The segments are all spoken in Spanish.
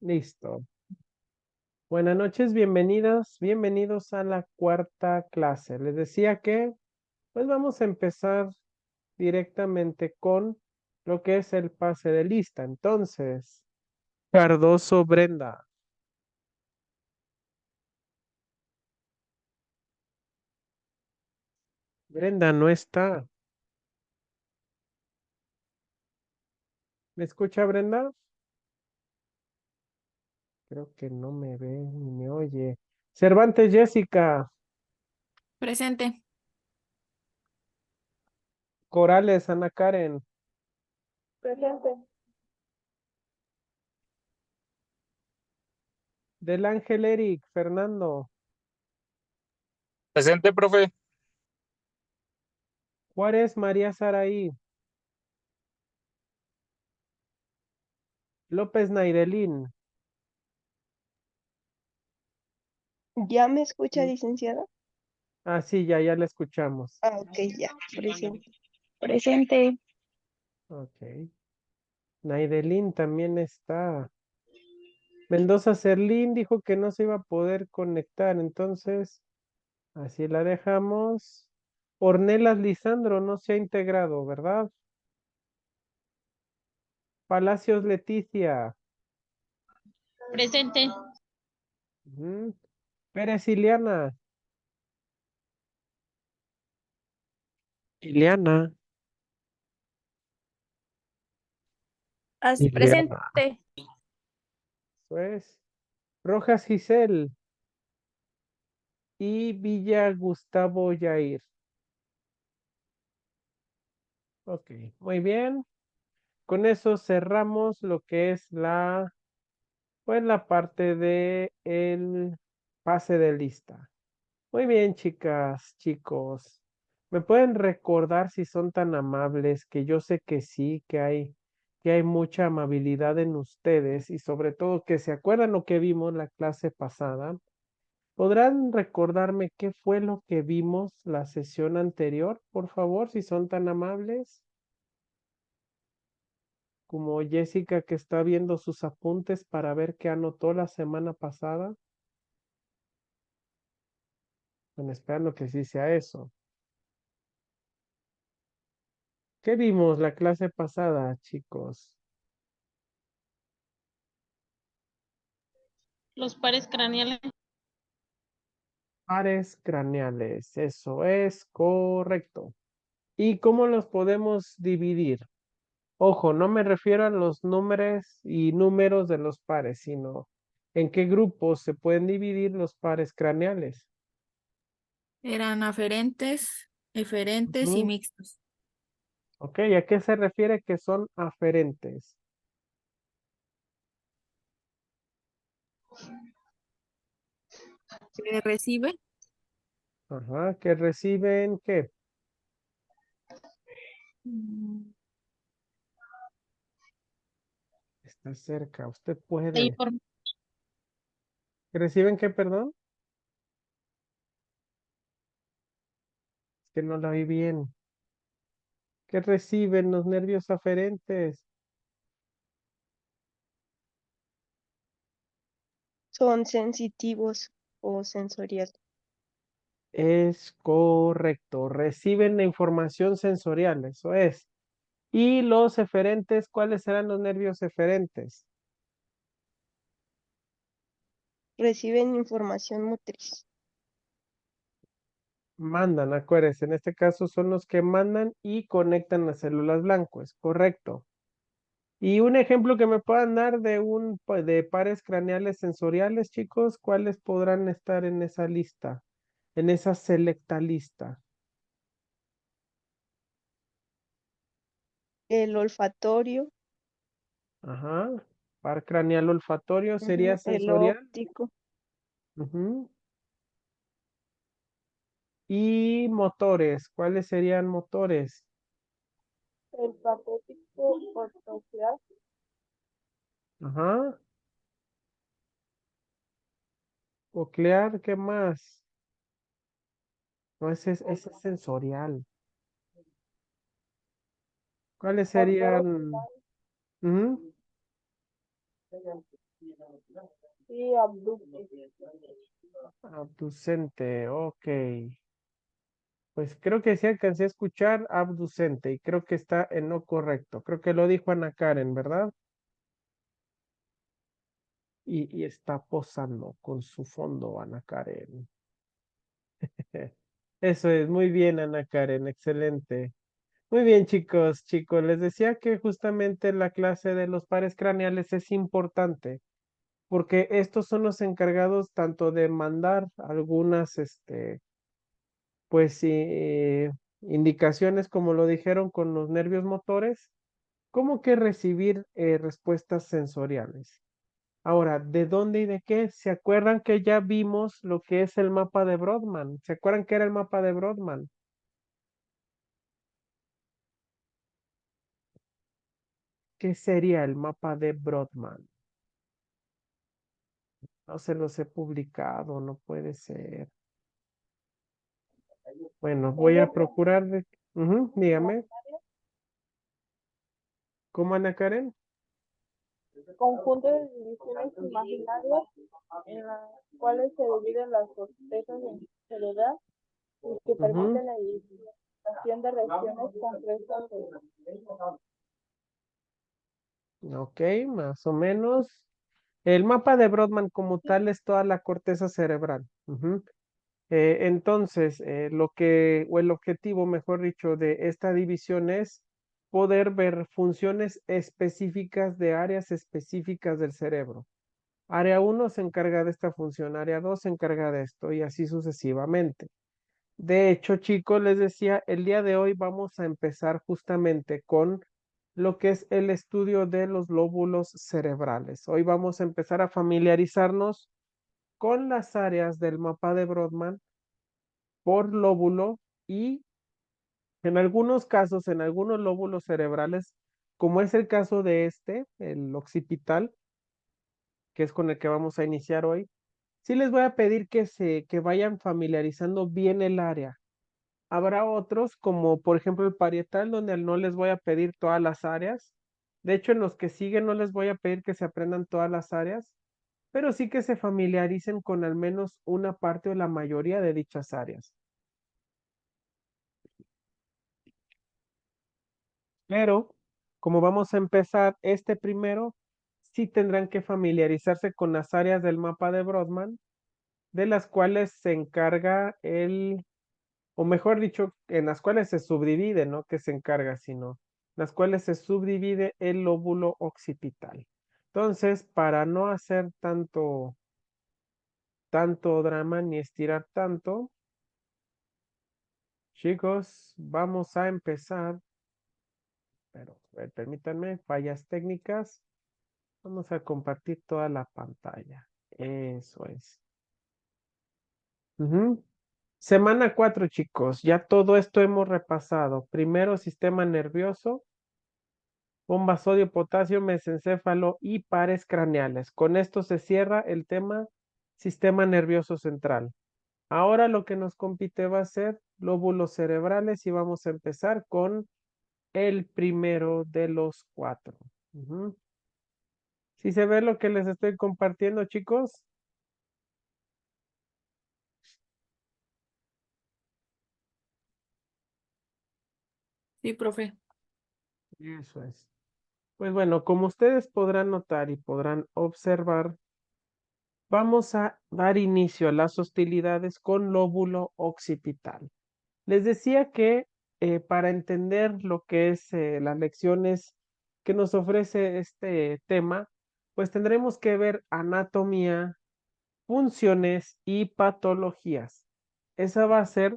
Listo. Buenas noches, bienvenidos a la cuarta clase. Les decía que, pues vamos a empezar directamente con lo que es el pase de lista. Entonces, Cardoso Brenda. Brenda no está. ¿Me escucha Brenda? Creo que no me ve ni me oye. Cervantes Jessica. Presente. Corales Ana Karen. Presente. Del Ángel Eric Fernando. Presente, profe. Juárez María Saraí. López Nairelín. ¿Ya me escucha, licenciada? Ah, sí, ya la escuchamos. Ah, ok, ya. Presente. Presente. Ok. Naidelín también está. Mendoza Cerlín dijo que no se iba a poder conectar, entonces así la dejamos. Ornelas Lisandro no se ha integrado, ¿verdad? Palacios Leticia. Presente. Ujú. Pérez Ileana. Ileana. Ileana. Presente. Eso es. Rojas Giselle. Y Villa Gustavo Yair. Ok, muy bien. Con eso cerramos lo que es pues la parte de el pase de lista. Muy bien, chicas, chicos. ¿Me pueden recordar si son tan amables? Que yo sé que sí, que hay mucha amabilidad en ustedes y sobre todo que se acuerdan lo que vimos la clase pasada. ¿Podrán recordarme qué fue lo que vimos la sesión anterior, por favor, si son tan amables? Como Jessica que está viendo sus apuntes para ver qué anotó la semana pasada. Bueno, esperando que sí sea eso. ¿Qué vimos la clase pasada, chicos? Los pares craneales. Pares craneales, eso es correcto. ¿Y cómo los podemos dividir? Ojo, no me refiero a los números y números de los pares, sino en qué grupos se pueden dividir los pares craneales. Eran aferentes, eferentes y Ujú. mixtos. Ok, ¿a qué se refiere que son aferentes? ¿Se recibe? Ajá, que reciben ¿qué? Mm, Está cerca, usted la puede. inform- ¿Que reciben qué, perdón? Es que no la oí bien. ¿Qué reciben los nervios aferentes? Son sensitivos o sensoriales. Es correcto, reciben la información sensorial, eso es. ¿Y los eferentes, cuáles serán los nervios eferentes? Reciben información motriz. Mandan, acuérdense, en este caso son los que mandan y conectan las células blancas, correcto. Y un ejemplo que me puedan dar de pares craneales sensoriales, chicos, ¿cuáles podrán estar en esa lista? En esa selecta lista. El olfatorio, Ajá. Par craneal olfatorio sería el sensorial. óptico, Ujú. Y motores, ¿cuáles serían motores? el patético ortopear, Ajá. Coclear, ¿qué más? No, ese es sensorial. ¿Cuáles serían? otorofiscal, Ujú. Sí, abductor. Abducente, ok. Pues creo que sí alcancé a escuchar abducente y creo que está en lo correcto. Creo que lo dijo Ana Karen, ¿verdad? Y está posando con su fondo, Ana Karen. Eso es, muy bien, Ana Karen, excelente. Muy bien, chicos, les decía que justamente la clase de los pares craneales es importante porque estos son los encargados tanto de mandar algunas, pues, indicaciones, como lo dijeron con los nervios motores, como que recibir respuestas sensoriales. Ahora, ¿de dónde y de qué? ¿Se acuerdan que ya vimos lo que es el mapa de Brodmann? ¿Se acuerdan qué era el mapa de Brodmann? ¿Qué sería el mapa de Brodmann? No se los he publicado, no puede ser. Bueno, voy a procurar Ujú, dígame, ¿cómo, Ana Karen? Conjunto de divisiones imaginarias en las cuales se dividen las cortezas en cerebral y que Ujú, permiten la identificación de regiones concretas de ok, más o menos. El mapa de Brodmann como tal es toda la corteza cerebral. Ujú. Entonces, o el objetivo, mejor dicho, de esta división es poder ver funciones específicas de áreas específicas del cerebro. Área uno se encarga de esta función, área 2 se encarga de esto y así sucesivamente. De hecho, chicos, les decía, el día de hoy vamos a empezar justamente con lo que es el estudio de los lóbulos cerebrales. Hoy vamos a empezar a familiarizarnos con las áreas del mapa de Brodmann por lóbulo y en algunos casos, en algunos lóbulos cerebrales, como es el caso de el occipital, que es con el que vamos a iniciar hoy, sí les voy a pedir que vayan familiarizando bien el área. Habrá otros, como por ejemplo el parietal, donde no les voy a pedir todas las áreas. De hecho, en los que siguen no les voy a pedir que se aprendan todas las áreas, pero sí que se familiaricen con al menos una parte o la mayoría de dichas áreas. Pero, como vamos a empezar este primero, sí tendrán que familiarizarse con las áreas del mapa de Brodmann, de las cuales se encarga o mejor dicho, en las cuales se subdivide, no que se encarga, sino las cuales se subdivide el lóbulo occipital. Entonces, para no hacer tanto drama ni estirar tanto, chicos, vamos a empezar, pero permítanme, fallas técnicas. Vamos a compartir toda la pantalla. Eso es. Ujú. Semana 4, chicos. Ya todo esto hemos repasado. Primero, sistema nervioso, bomba sodio, potasio, mesencéfalo y pares craneales. Con esto se cierra el tema sistema nervioso central. Ahora lo que nos compite va a ser lóbulos cerebrales y vamos a empezar con el primero de los 4. Ujú. ¿Sí se ve lo que les estoy compartiendo, chicos? Sí, profe. Eso es. Pues bueno, como ustedes podrán notar y podrán observar, vamos a dar inicio a las hostilidades con lóbulo occipital. Les decía que para entender lo que es las lecciones que nos ofrece este tema, pues tendremos que ver anatomía, funciones y patologías. Esa va a ser,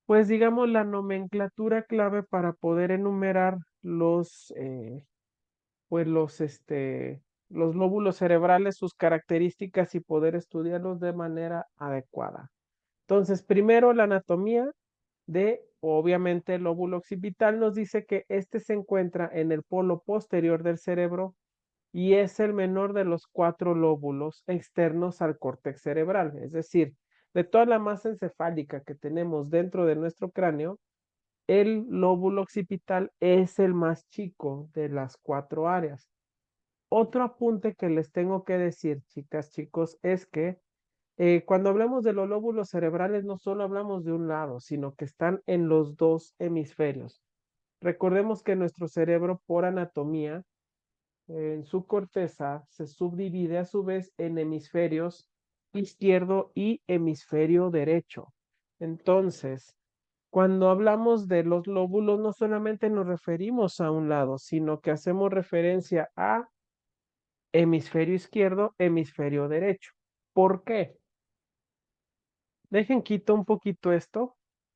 pues digamos, la nomenclatura clave para poder enumerar los lóbulos cerebrales, sus características y poder estudiarlos de manera adecuada. Entonces, primero la anatomía obviamente, el lóbulo occipital nos dice que este se encuentra en el polo posterior del cerebro y es el menor de los 4 lóbulos externos al córtex cerebral. Es decir, de toda la masa encefálica que tenemos dentro de nuestro cráneo, el lóbulo occipital es el más chico de las 4 áreas. Otro apunte que les tengo que decir, chicas, chicos, es que cuando hablamos de los lóbulos cerebrales no solo hablamos de un lado, sino que están en los dos hemisferios. Recordemos que nuestro cerebro por anatomía, en su corteza, se subdivide a su vez en hemisferios izquierdo y hemisferio derecho. Entonces, cuando hablamos de los lóbulos, no solamente nos referimos a un lado, sino que hacemos referencia a hemisferio izquierdo, hemisferio derecho. ¿Por qué? Dejen quito un poquito esto,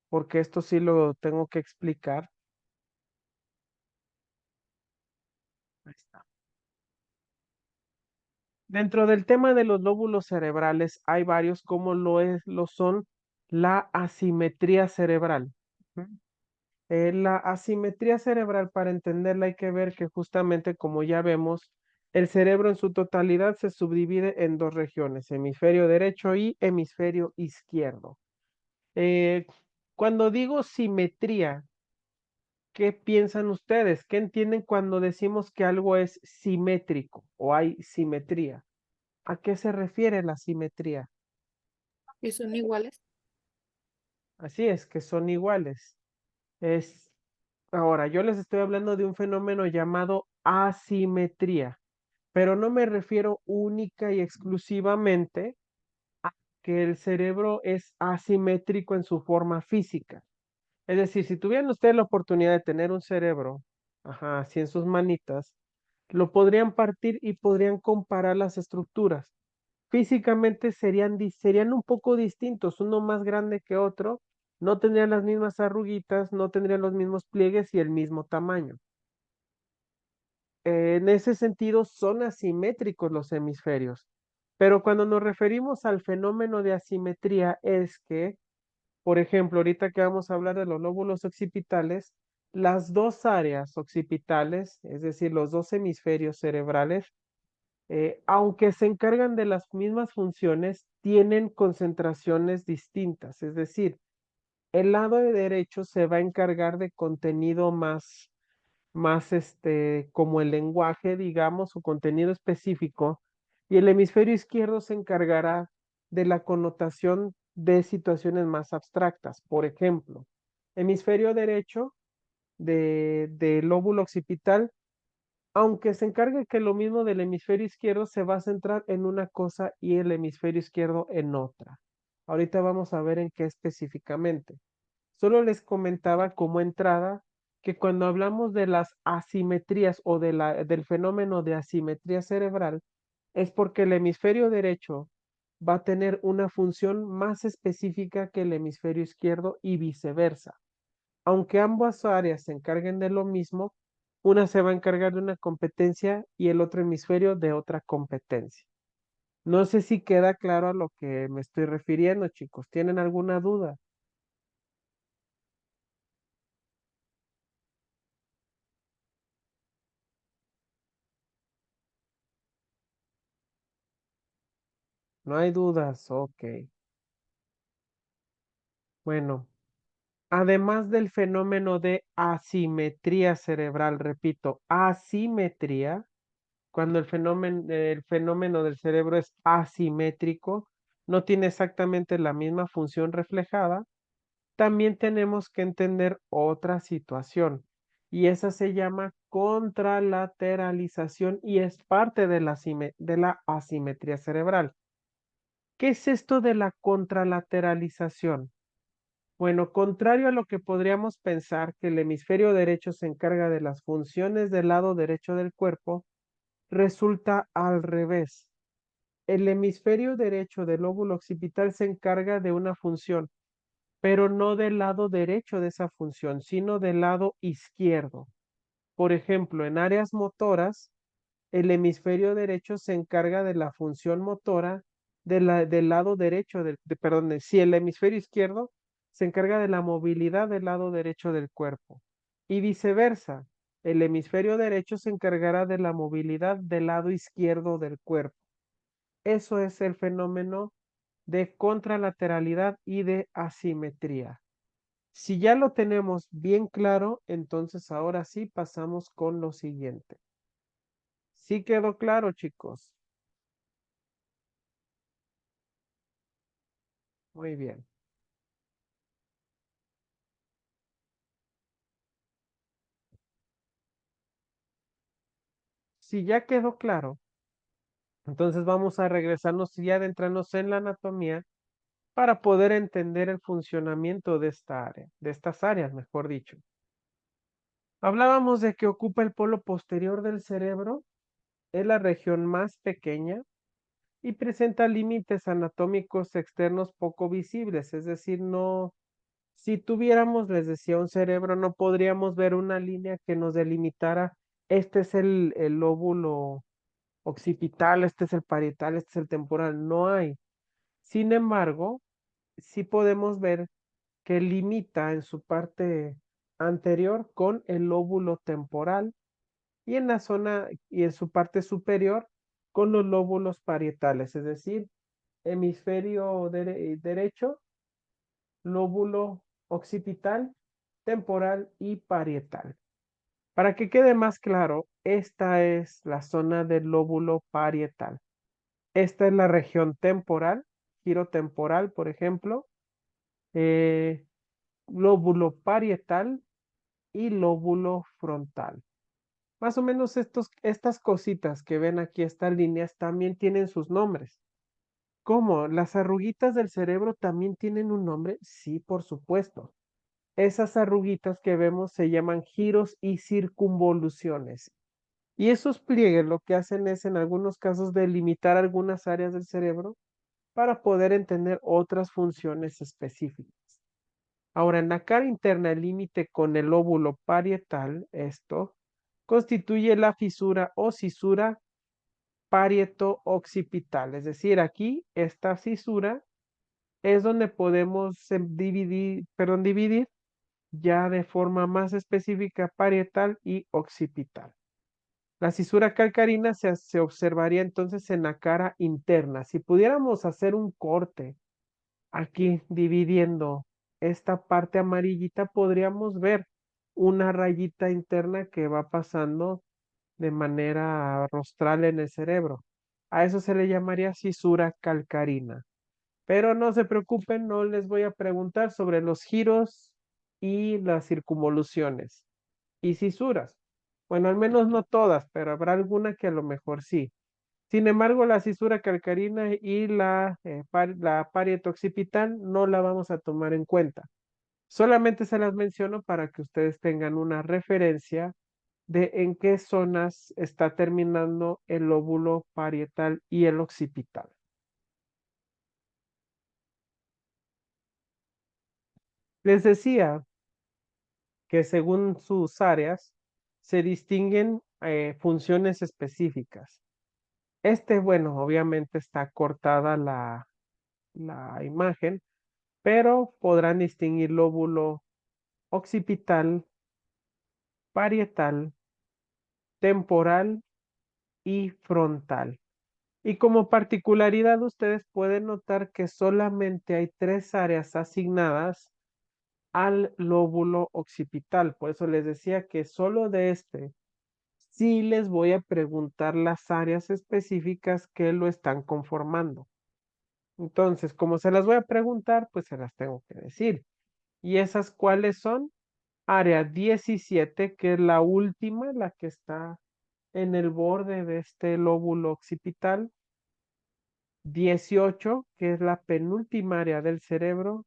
porque esto sí lo tengo que explicar. Ahí está. Dentro del tema de los lóbulos cerebrales hay varios, como lo son la asimetría cerebral. Ujú. La asimetría cerebral, para entenderla, hay que ver que justamente como ya vemos, el cerebro en su totalidad se subdivide en dos regiones, hemisferio derecho y hemisferio izquierdo. Eh, Cuando digo simetría, ¿qué piensan ustedes? ¿Qué entienden cuando decimos que algo es simétrico o hay simetría? ¿A qué se refiere la simetría? ¿Y son iguales? Así es, que son iguales. Es, ahora, yo les estoy hablando de un fenómeno llamado asimetría, pero no me refiero única y exclusivamente a que el cerebro es asimétrico en su forma física. Es decir, si tuvieran ustedes la oportunidad de tener un cerebro, ajá, así en sus manitas, lo podrían partir y podrían comparar las estructuras. Físicamente serían un poco distintos, uno más grande que otro, no tendrían las mismas arruguitas, no tendrían los mismos pliegues y el mismo tamaño. En ese sentido, son asimétricos los hemisferios. Pero cuando nos referimos al fenómeno de asimetría es que, por ejemplo, ahorita que vamos a hablar de los lóbulos occipitales, las dos áreas occipitales, es decir, los dos hemisferios cerebrales, aunque se encargan de las mismas funciones, tienen concentraciones distintas. Es decir, el lado de derecho se va a encargar de contenido más como el lenguaje, digamos, o contenido específico, y el hemisferio izquierdo se encargará de la connotación de situaciones más abstractas. Por ejemplo, hemisferio derecho de lóbulo occipital, aunque se encargue que lo mismo del hemisferio izquierdo se va a centrar en una cosa y el hemisferio izquierdo en otra. Ahorita vamos a ver en qué específicamente. Solo les comentaba como entrada que cuando hablamos de las asimetrías o del fenómeno de asimetría cerebral, es porque el hemisferio derecho va a tener una función más específica que el hemisferio izquierdo y viceversa. Aunque ambas áreas se encarguen de lo mismo, una se va a encargar de una competencia y el otro hemisferio de otra competencia. No sé si queda claro a lo que me estoy refiriendo, chicos. ¿Tienen alguna duda? No hay dudas, ok. Bueno, además del fenómeno de asimetría cerebral, repito, asimetría, cuando el fenómeno del cerebro es asimétrico, no tiene exactamente la misma función reflejada, también tenemos que entender otra situación y esa se llama contralateralización y es parte de de la asimetría cerebral. ¿Qué es esto de la contralateralización? Bueno, contrario a lo que podríamos pensar que el hemisferio derecho se encarga de las funciones del lado derecho del cuerpo, resulta al revés. El hemisferio derecho del lóbulo occipital se encarga de una función, pero no del lado derecho de esa función, sino del lado izquierdo. Por ejemplo, en áreas motoras, el hemisferio derecho se encarga de la función motora del lado derecho perdón, sí, el hemisferio izquierdo se encarga de la movilidad del lado derecho del cuerpo. Y viceversa, el hemisferio derecho se encargará de la movilidad del lado izquierdo del cuerpo. Eso es el fenómeno de contralateralidad y de asimetría. Si ya lo tenemos bien claro, entonces ahora sí pasamos con lo siguiente. ¿Sí quedó claro, chicos? Muy bien. Si ya quedó claro, entonces vamos a regresarnos y adentrarnos en la anatomía para poder entender el funcionamiento de esta área, de estas áreas, mejor dicho. Hablábamos de que ocupa el polo posterior del cerebro, es la región más pequeña y presenta límites anatómicos externos poco visibles, es decir, no, si tuviéramos, les decía, un cerebro, no podríamos ver una línea que nos delimitara, este es el lóbulo occipital, este es el parietal, este es el temporal, no hay. Sin embargo, sí podemos ver que limita en su parte anterior con el lóbulo temporal y en la zona y en su parte superior con los lóbulos parietales, es decir, hemisferio derecho, lóbulo occipital, temporal y parietal. Para que quede más claro, esta es la zona del lóbulo parietal. Esta es la región temporal, giro temporal, por ejemplo, eh, lóbulo parietal y lóbulo frontal. Más o menos estas cositas que ven aquí, estas líneas, también tienen sus nombres. ¿Cómo? ¿Las arruguitas del cerebro también tienen un nombre? Sí, por supuesto. Esas arruguitas que vemos se llaman giros y circunvoluciones. Y esos pliegues lo que hacen es, en algunos casos, delimitar algunas áreas del cerebro para poder entender otras funciones específicas. Ahora, en la cara interna, el límite con el lóbulo parietal, esto, constituye la fisura o cisura parieto-occipital. Es decir, aquí, esta fisura es donde podemos dividir ya de forma más específica parietal y occipital. La cisura calcarina se observaría entonces en la cara interna. Si pudiéramos hacer un corte aquí dividiendo esta parte amarillita, podríamos ver una rayita interna que va pasando de manera rostral en el cerebro. A eso se le llamaría fisura calcarina. Pero no se preocupen, no les voy a preguntar sobre los giros y las circunvoluciones y cisuras. Bueno, al menos no todas, pero habrá alguna que a lo mejor sí. Sin embargo, la cisura calcarina y la parieto occipital no la vamos a tomar en cuenta. Solamente se las menciono para que ustedes tengan una referencia de en qué zonas está terminando el lóbulo parietal y el occipital. Les decía que según sus áreas se distinguen funciones específicas. Bueno, obviamente está cortada la imagen, pero podrán distinguir lóbulo occipital, parietal, temporal y frontal. Y como particularidad, ustedes pueden notar que solamente hay 3 áreas asignadas al lóbulo occipital. Por eso les decía que solo de este sí les voy a preguntar las áreas específicas que lo están conformando. Entonces, como se las voy a preguntar, pues se las tengo que decir. ¿Y esas cuáles son? Área 17, que es la última, la que está en el borde de este lóbulo occipital. 18, que es la penúltima área del cerebro.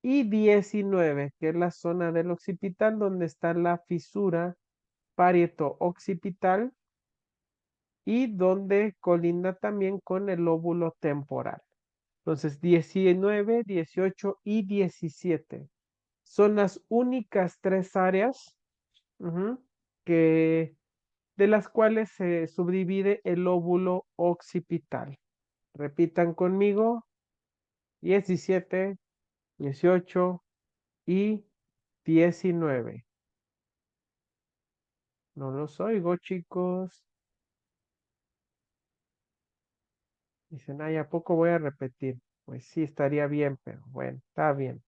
Y 19, que es la zona del occipital donde está la fisura parieto-occipital y donde colinda también con el lóbulo temporal. Entonces, 19, 18 y 17 son las únicas 3 áreas que, de las cuales se subdivide el lóbulo occipital. Repitan conmigo, 17, 18 y 19. No los oigo, chicos. Dicen, ay, ¿a poco voy a repetir? Pues sí, estaría bien, pero bueno, está bien.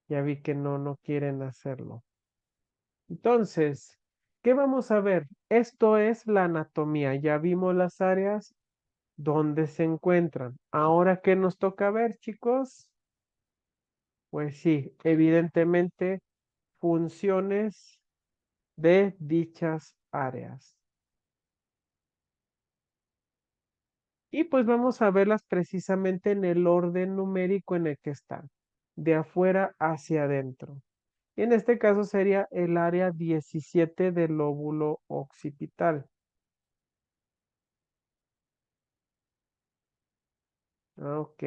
Ya vi que no quieren hacerlo. Entonces, ¿Qué vamos a ver? Esto es la anatomía. Ya vimos las áreas donde se encuentran. Ahora, ¿qué nos toca ver, chicos? Pues sí, evidentemente, funciones de dichas áreas. Y pues vamos a verlas precisamente en el orden numérico en el que están, de afuera hacia adentro. Y en este caso sería el área 17 del lóbulo occipital. Ok.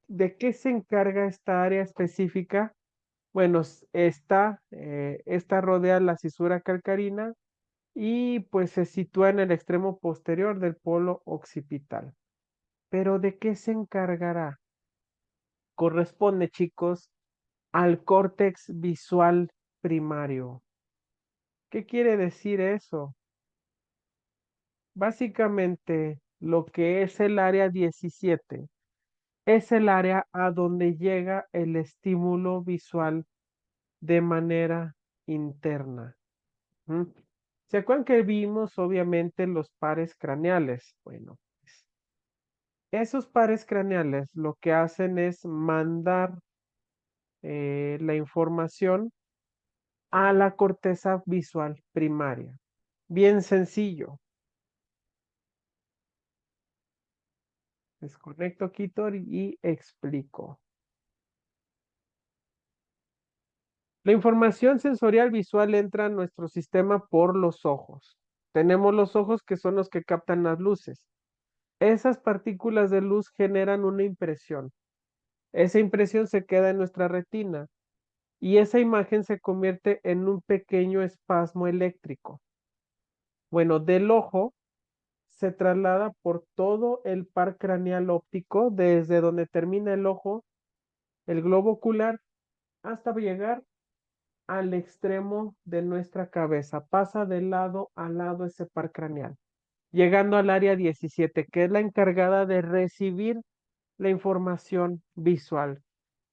¿De qué se encarga esta área específica? Bueno, esta rodea la cisura calcarina y pues se sitúa en el extremo posterior del polo occipital. Pero ¿de qué se encargará? Corresponde, chicos, al córtex visual primario. ¿Qué quiere decir eso? Básicamente, lo que es el área 17 es el área a donde llega el estímulo visual de manera interna. ¿Mm? ¿Se acuerdan que vimos obviamente los pares craneales? Bueno, pues, esos pares craneales lo que hacen es mandar la información a la corteza visual primaria. Bien sencillo. Desconecto Kitor y explico. La información sensorial visual entra a nuestro sistema por los ojos. Tenemos los ojos que son los que captan las luces. Esas partículas de luz generan una impresión. Esa impresión se queda en nuestra retina y esa imagen se convierte en un pequeño espasmo eléctrico. Bueno, del ojo se traslada por todo el par craneal óptico, desde donde termina el ojo, el globo ocular, hasta llegar al extremo de nuestra cabeza. Pasa de lado a lado ese par craneal, llegando al área 17, que es la encargada de recibir la información visual.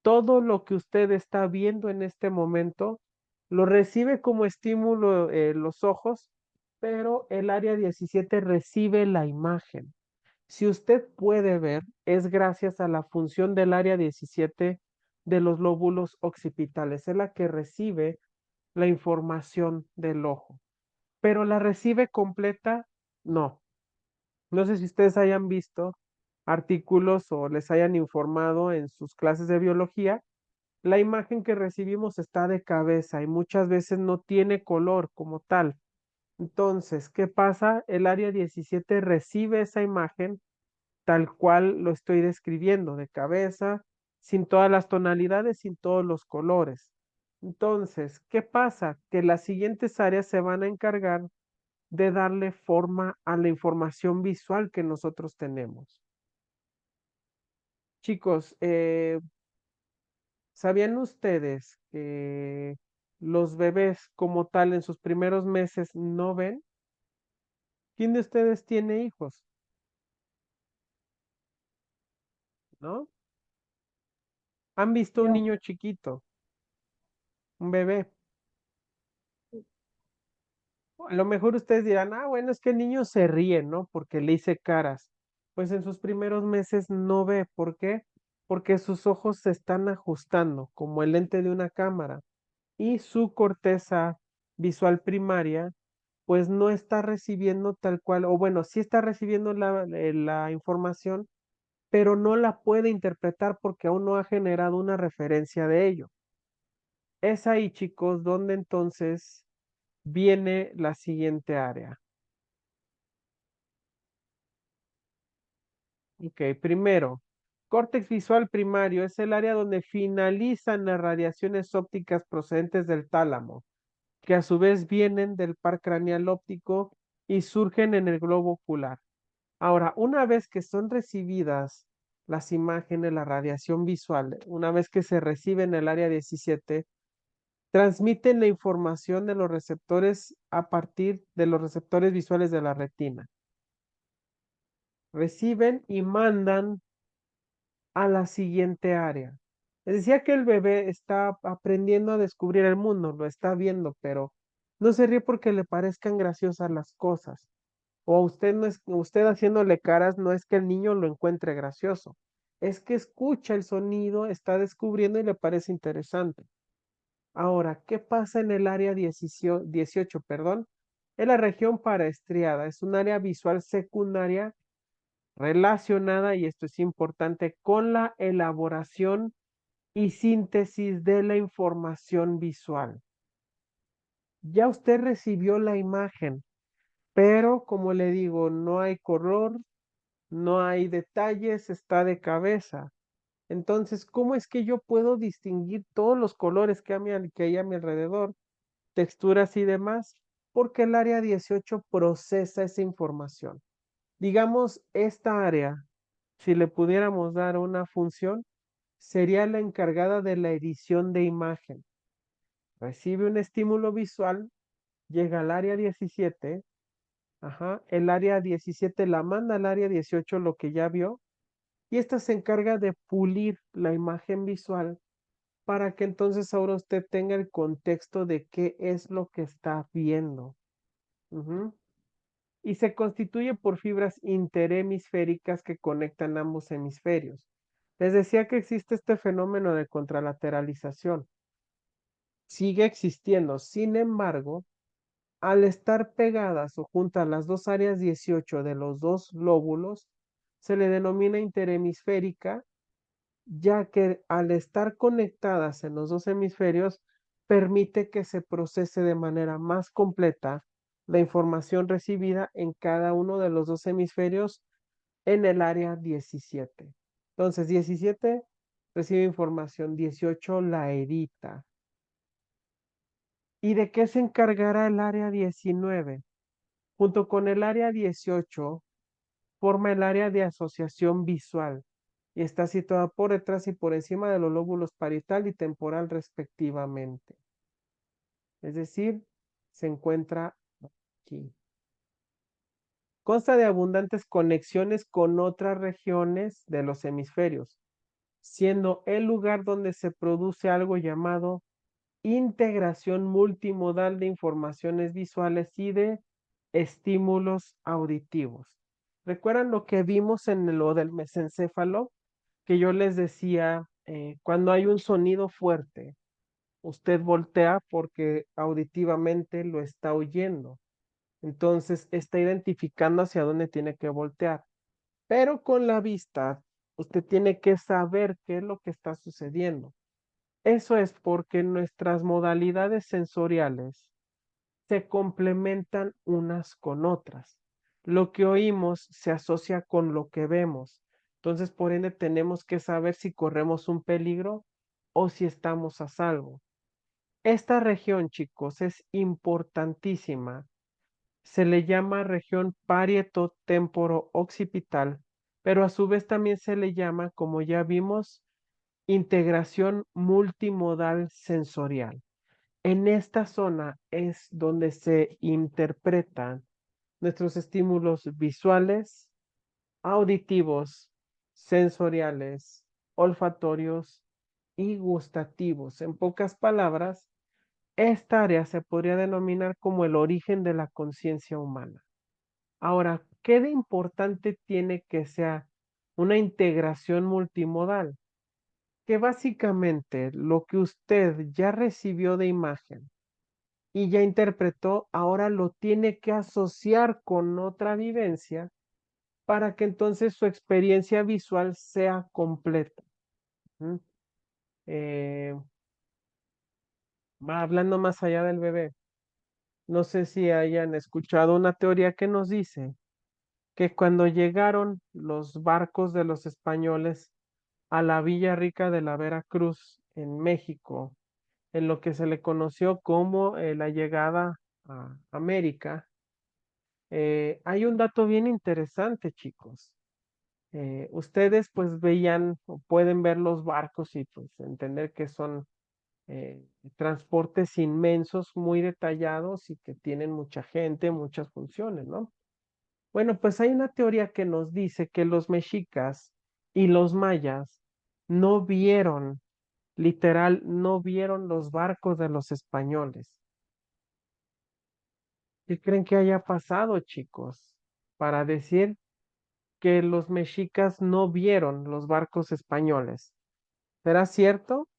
Todo lo que usted está viendo en este momento lo recibe como estímulo los ojos, pero el área 17 recibe la imagen. Si usted puede ver, es gracias a la función del área 17 de los lóbulos occipitales. Es la que recibe la información del ojo. Pero la recibe completa, no. No sé si ustedes hayan visto artículos o les hayan informado en sus clases de biología. La imagen que recibimos está de cabeza y muchas veces no tiene color como tal. Entonces, ¿qué pasa? El área 17 recibe esa imagen tal cual lo estoy describiendo, de cabeza, sin todas las tonalidades, sin todos los colores. Entonces, ¿qué pasa? Que las siguientes áreas se van a encargar de darle forma a la información visual que nosotros tenemos. Chicos, ¿sabían ustedes que los bebés como tal en sus primeros meses no ven? ¿Quién de ustedes tiene hijos? ¿No? ¿Han visto un Yo, niño chiquito, un bebé? A lo mejor ustedes dirán, ah, bueno, es que el niño se ríe, ¿no? Porque le hice caras. Pues en sus primeros meses no ve. ¿Por qué? Porque sus ojos se están ajustando como el lente de una cámara y su corteza visual primaria pues no está recibiendo tal cual, o bueno, sí está recibiendo la información, pero no la puede interpretar porque aún no ha generado una referencia de ello. Es ahí, chicos, donde entonces viene la siguiente área. Ok, primero, córtex visual primario es el área donde finalizan las radiaciones ópticas procedentes del tálamo, que a su vez vienen del par craneal óptico y surgen en el globo ocular. Ahora, una vez que son recibidas las imágenes, la radiación visual, una vez que se recibe en el área 17, transmiten la información de los receptores a partir de los receptores visuales de la retina. Reciben y mandan a la siguiente área. Les decía que el bebé está aprendiendo a descubrir el mundo, lo está viendo, pero No se ríe porque le parezcan graciosas las cosas. O a usted no es, usted haciéndole caras no es que el niño lo encuentre gracioso, es que escucha el sonido, está descubriendo y le parece interesante. Ahora, ¿qué pasa en el área 18, perdón? Es la región paraestriada, es un área visual secundaria relacionada, y esto es importante, con la elaboración y síntesis de la información visual. Ya usted recibió la imagen, pero como le digo, no hay color, no hay detalles, está de cabeza. Entonces, ¿cómo es que yo puedo distinguir todos los colores que hay a mi alrededor, texturas y demás? Porque el área 18 procesa esa información. Digamos, esta área, si le pudiéramos dar una función, sería la encargada de la edición de imagen. Recibe un estímulo visual, llega al área 17, ajá, el área 17 la manda al área 18 lo que ya vio, y esta se encarga de pulir la imagen visual para que entonces ahora usted tenga el contexto de qué es lo que está viendo. Ujú. Y se constituye por fibras interhemisféricas que conectan ambos hemisferios. Les decía que existe este fenómeno de contralateralización. Sigue existiendo, sin embargo, al estar pegadas o juntas las dos áreas 18 de los dos lóbulos, se le denomina interhemisférica, ya que al estar conectadas en los dos hemisferios, permite que se procese de manera más completa la información recibida en cada uno de los dos hemisferios en el área 17. Entonces, 17 recibe información, 18 la edita. ¿Y de qué se encargará el área 19? Junto con el área 18, forma el área de asociación visual y está situada por detrás y por encima de los lóbulos parietal y temporal respectivamente. Es decir, se encuentra aquí. Consta de abundantes conexiones con otras regiones de los hemisferios, siendo el lugar donde se produce algo llamado integración multimodal de informaciones visuales y de estímulos auditivos. ¿Recuerdan lo que vimos en lo del mesencéfalo? Que yo les decía, cuando hay un sonido fuerte, usted voltea porque auditivamente lo está oyendo. Entonces está identificando hacia dónde tiene que voltear. Pero con la vista, usted tiene que saber qué es lo que está sucediendo. Eso es porque nuestras modalidades sensoriales se complementan unas con otras. Lo que oímos se asocia con lo que vemos. Entonces, por ende, tenemos que saber si corremos un peligro o si estamos a salvo. Esta región, chicos, es importantísima. Se le llama región parieto-temporo-occipital, pero a su vez también se le llama, como ya vimos, integración multimodal sensorial. En esta zona es donde se interpretan nuestros estímulos visuales, auditivos, sensoriales, olfatorios y gustativos. En pocas palabras, esta área se podría denominar como el origen de la conciencia humana. Ahora, ¿qué de importante tiene que sea una integración multimodal? Que básicamente lo que usted ya recibió de imagen y ya interpretó, ahora lo tiene que asociar con otra vivencia para que entonces su experiencia visual sea completa. ¿Mm? Eh, Va hablando más allá del bebé. No sé si hayan escuchado una teoría que nos dice que cuando llegaron los barcos de los españoles a la Villa Rica de la Veracruz en México, en lo que se le conoció como la llegada a América, hay un dato bien interesante, chicos. Ustedes pues veían o pueden ver los barcos y pues entender que son transportes inmensos, muy detallados y que tienen mucha gente, muchas funciones, ¿no? Bueno, pues hay una teoría que nos dice que los mexicas y los mayas no vieron, literal, no vieron los barcos de los españoles. ¿Qué creen que haya pasado, chicos? Para decir que los mexicas no vieron los barcos españoles. ¿Será cierto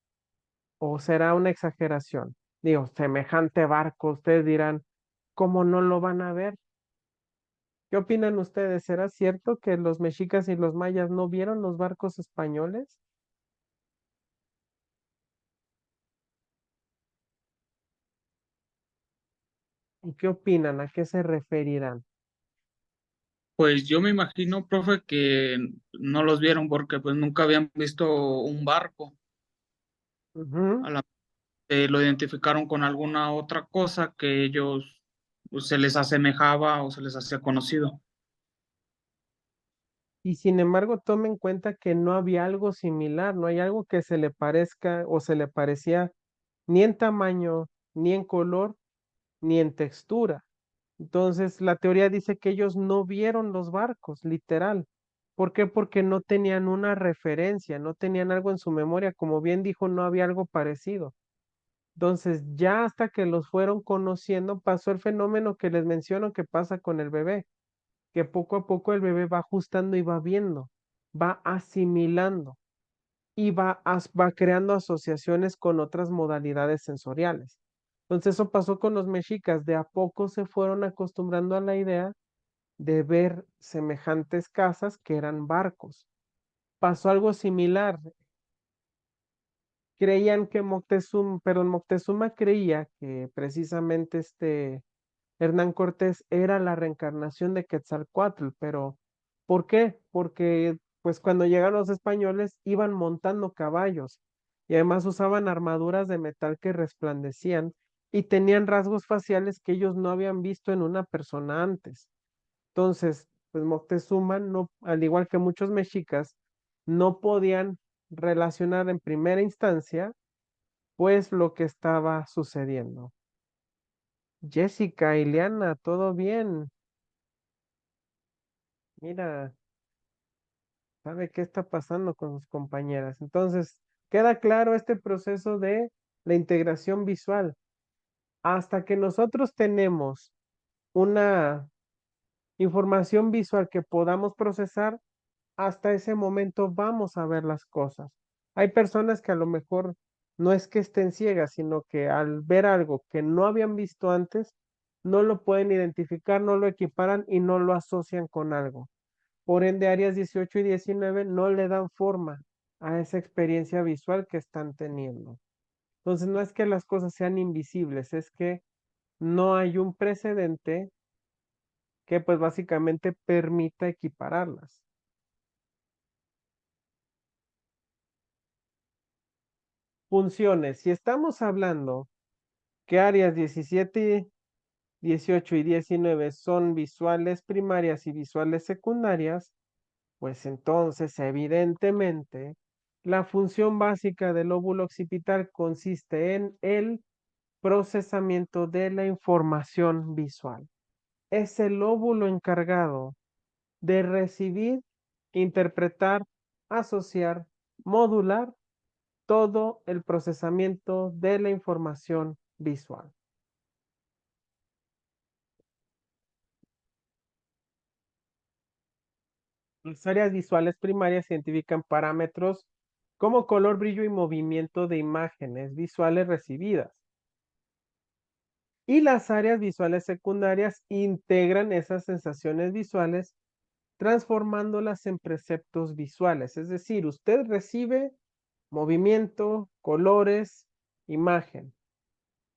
o será una exageración? Digo, semejante barco, ustedes dirán, ¿cómo no lo van a ver? ¿Qué opinan ustedes? ¿Será cierto que los mexicas y los mayas no vieron los barcos españoles? ¿Y qué opinan? ¿A qué se referirán? Pues yo me imagino, profe, que no los vieron porque pues nunca habían visto un barco. Ujú. A la, lo identificaron con alguna otra cosa que ellos pues, se les asemejaba o se les hacía conocido. Y sin embargo, tome en cuenta que no había algo similar, no hay algo que se le parezca o se le parecía ni en tamaño, ni en color, ni en textura. Entonces, la teoría dice que ellos no vieron los barcos, literal. ¿Por qué? Porque no tenían una referencia, no tenían algo en su memoria. Como bien dijo, no había algo parecido. Entonces, ya hasta que los fueron conociendo, pasó el fenómeno que les menciono que pasa con el bebé, que poco a poco el bebé va ajustando y va viendo, va asimilando y va creando asociaciones con otras modalidades sensoriales. Entonces eso pasó con los mexicas, de a poco se fueron acostumbrando a la idea de ver semejantes casas que eran barcos. Pasó algo similar. Creían que Moctezuma, perdón, Moctezuma creía que precisamente Hernán Cortés era la reencarnación de Quetzalcóatl, pero ¿por qué? Porque pues cuando llegaron los españoles iban montando caballos y además usaban armaduras de metal que resplandecían y tenían rasgos faciales que ellos no habían visto en una persona antes. Entonces, pues Moctezuma, no, al igual que muchos mexicas, no podían relacionar en primera instancia pues lo que estaba sucediendo. Jessica, Ileana, ¿todo bien? Mira, ¿sabe qué está pasando con sus compañeras? Entonces, queda claro este proceso de la integración visual. Hasta que nosotros tenemos una información visual que podamos procesar, hasta ese momento vamos a ver las cosas. Hay personas que a lo mejor no es que estén ciegas, sino que al ver algo que no habían visto antes, no lo pueden identificar, no lo equiparan y no lo asocian con algo. Por ende, áreas 18 y 19 no le dan forma a esa experiencia visual que están teniendo. Entonces, no es que las cosas sean invisibles, es que no hay un precedente que pues básicamente permita equipararlas. Funciones. Si estamos hablando que áreas 17, 18 y 19 son visuales primarias y visuales secundarias, pues entonces evidentemente la función básica del lóbulo occipital consiste en el procesamiento de la información visual. Es el lóbulo encargado de recibir, interpretar, asociar, modular todo el procesamiento de la información visual. Las áreas visuales primarias identifican parámetros como color, brillo y movimiento de imágenes visuales recibidas. Y las áreas visuales secundarias integran esas sensaciones visuales transformándolas en preceptos visuales. Es decir, usted recibe movimiento, colores, imagen,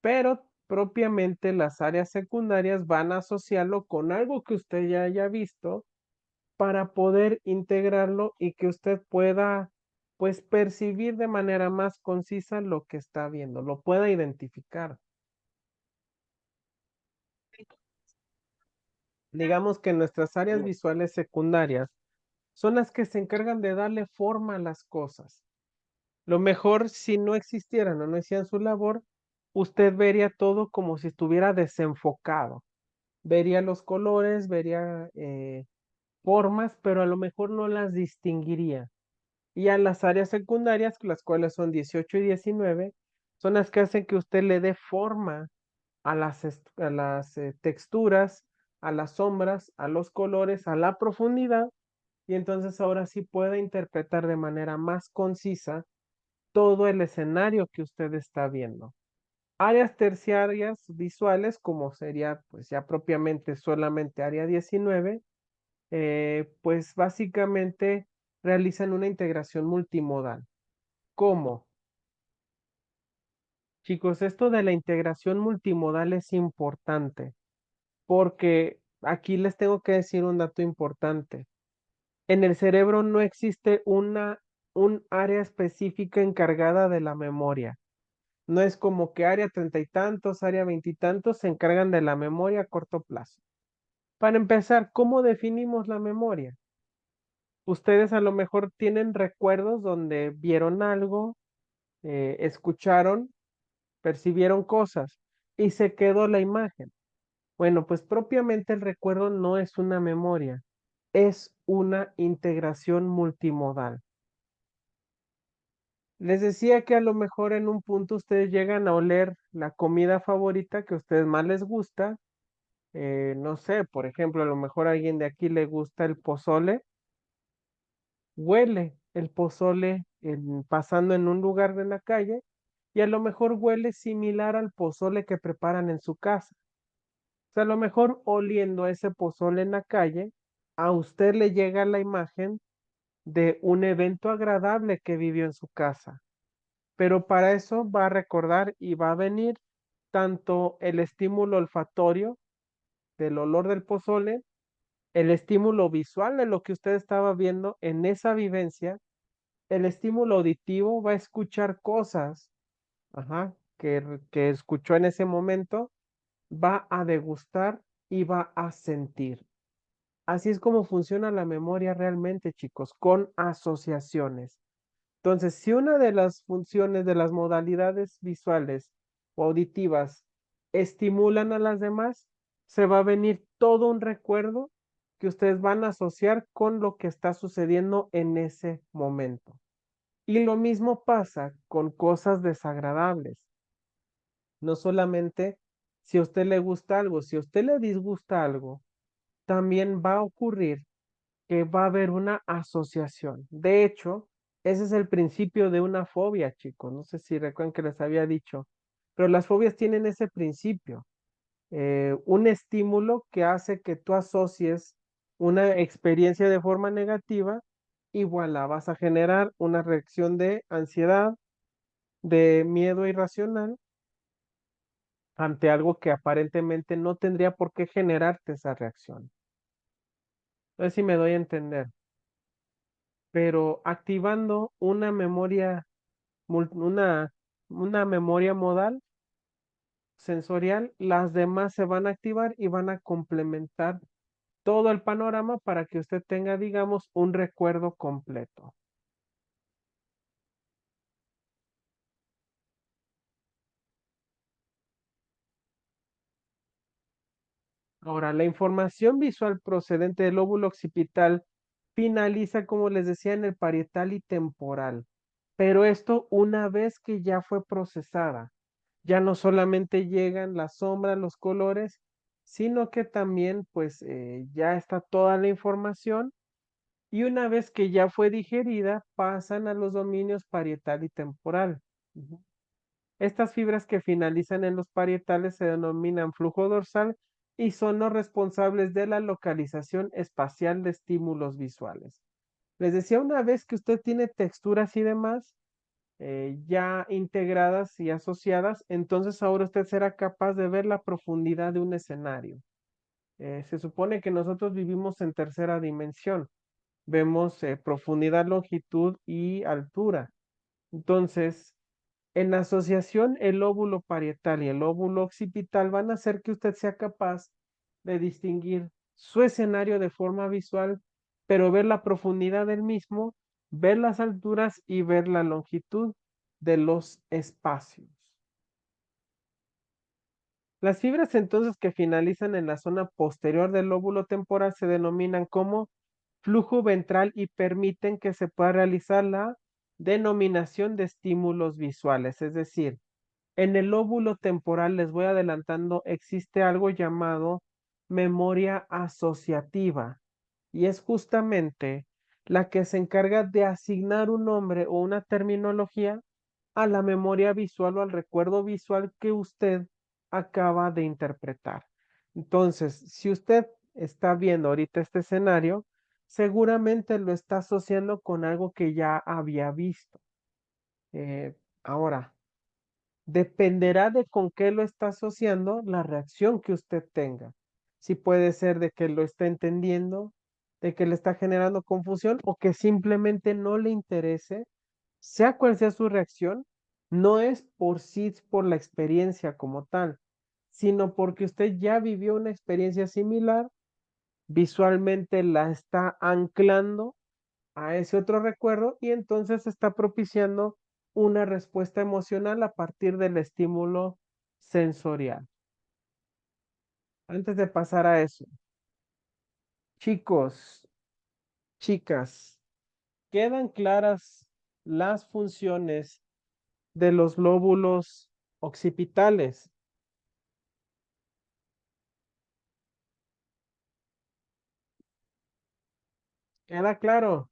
pero propiamente las áreas secundarias van a asociarlo con algo que usted ya haya visto para poder integrarlo y que usted pueda, pues, percibir de manera más concisa lo que está viendo, lo pueda identificar. Digamos que nuestras áreas visuales secundarias son las que se encargan de darle forma a las cosas. Lo mejor, si no existieran o no hicieran su labor, usted vería todo como si estuviera desenfocado. Vería los colores, vería formas, pero a lo mejor no las distinguiría. Y a las áreas secundarias, las cuales son 18 y 19, son las que hacen que usted le dé forma a las texturas, a las sombras, a los colores, a la profundidad, y entonces ahora sí puede interpretar de manera más concisa todo el escenario que usted está viendo. Áreas terciarias visuales, como sería pues ya propiamente solamente área 19, pues básicamente realizan una integración multimodal. ¿Cómo? Chicos, esto de la integración multimodal es importante porque aquí les tengo que decir un dato importante. En el cerebro no existe un área específica encargada de la memoria. No es como que área treinta y tantos, área veintitantos se encargan de la memoria a corto plazo. Para empezar, ¿cómo definimos la memoria? Ustedes a lo mejor tienen recuerdos donde vieron algo, escucharon, percibieron cosas y se quedó la imagen. Bueno, pues propiamente el recuerdo no es una memoria, es una integración multimodal. Les decía que a lo mejor en un punto ustedes llegan a oler la comida favorita que a ustedes más les gusta. No sé, por ejemplo, a lo mejor a alguien de aquí le gusta el pozole, huele el pozole pasando en un lugar de la calle y a lo mejor huele similar al pozole que preparan en su casa. O sea, a lo mejor oliendo ese pozole en la calle, a usted le llega la imagen de un evento agradable que vivió en su casa. Pero para eso va a recordar y va a venir tanto el estímulo olfatorio del olor del pozole, el estímulo visual de lo que usted estaba viendo en esa vivencia, el estímulo auditivo va a escuchar cosas, ajá, que escuchó en ese momento, va a degustar y va a sentir. Así es como funciona la memoria realmente, chicos, con asociaciones. Entonces, si una de las funciones de las modalidades visuales o auditivas estimulan a las demás, se va a venir todo un recuerdo que ustedes van a asociar con lo que está sucediendo en ese momento. Y lo mismo pasa con cosas desagradables. No solamente si a usted le gusta algo, si a usted le disgusta algo, también va a ocurrir que va a haber una asociación. De hecho, ese es el principio de una fobia, chicos. No sé si recuerdan que les había dicho, pero las fobias tienen ese principio. Un estímulo que hace que tú asocies una experiencia de forma negativa, igual la vas a generar una reacción de ansiedad, de miedo irracional ante algo que aparentemente no tendría por qué generarte esa reacción. No sé si me doy a entender, pero activando una memoria, una memoria modal sensorial, las demás se van a activar y van a complementar todo el panorama para que usted tenga, digamos, un recuerdo completo. Ahora, la información visual procedente del lóbulo occipital finaliza, como les decía, en el parietal y temporal, pero esto una vez que ya fue procesada, ya no solamente llegan las sombras, los colores, sino que también pues ya está toda la información y una vez que ya fue digerida, pasan a los dominios parietal y temporal. Ujú. Estas fibras que finalizan en los parietales se denominan flujo dorsal y son los responsables de la localización espacial de estímulos visuales. Les decía, una vez que usted tiene texturas y demás ya integradas y asociadas, entonces ahora usted será capaz de ver la profundidad de un escenario. Se supone que nosotros vivimos en tercera dimensión, vemos profundidad, longitud y altura. Entonces, en asociación, el lóbulo parietal y el lóbulo occipital van a hacer que usted sea capaz de distinguir su escenario de forma visual, pero ver la profundidad del mismo, ver las alturas y ver la longitud de los espacios. Las fibras entonces que finalizan en la zona posterior del lóbulo temporal se denominan como flujo ventral y permiten que se pueda realizar la denominación de estímulos visuales, es decir, En el lóbulo temporal, les voy adelantando, existe algo llamado memoria asociativa y es justamente la que se encarga de asignar un nombre o una terminología a la memoria visual o al recuerdo visual que usted acaba de interpretar. Entonces, si usted está viendo ahorita este escenario, seguramente lo está asociando con algo que ya había visto. Ahora, dependerá de con qué lo está asociando la reacción que usted tenga. Si puede ser de que lo está entendiendo, de que le está generando confusión o que simplemente no le interese, sea cual sea su reacción, no es por sí, por la experiencia como tal, sino porque usted ya vivió una experiencia similar, visualmente la está anclando a ese otro recuerdo y entonces está propiciando una respuesta emocional a partir del estímulo sensorial. Antes de pasar a eso, chicos, chicas, ¿quedan claras las funciones de los lóbulos occipitales? ¿Queda claro?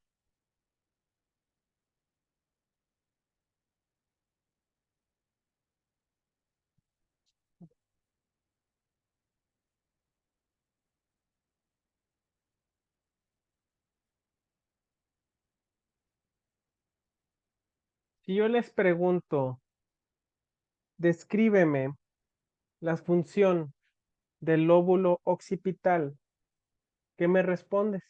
Si yo les pregunto, descríbeme la función del lóbulo occipital, ¿qué me respondes?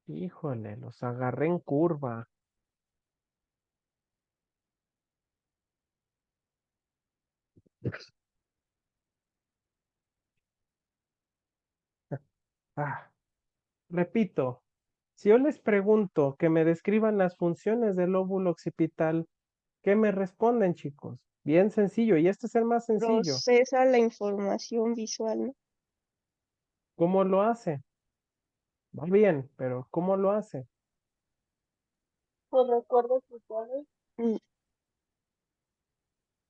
Híjole, los agarré en curva. Ah, repito, si yo les pregunto que me describan las funciones del lóbulo occipital, ¿qué me responden, chicos? Bien sencillo, y este es el más sencillo. Procesa la información visual, ¿no? ¿Cómo lo hace? Va bien, pero ¿cómo lo hace? Por recuerdos visuales.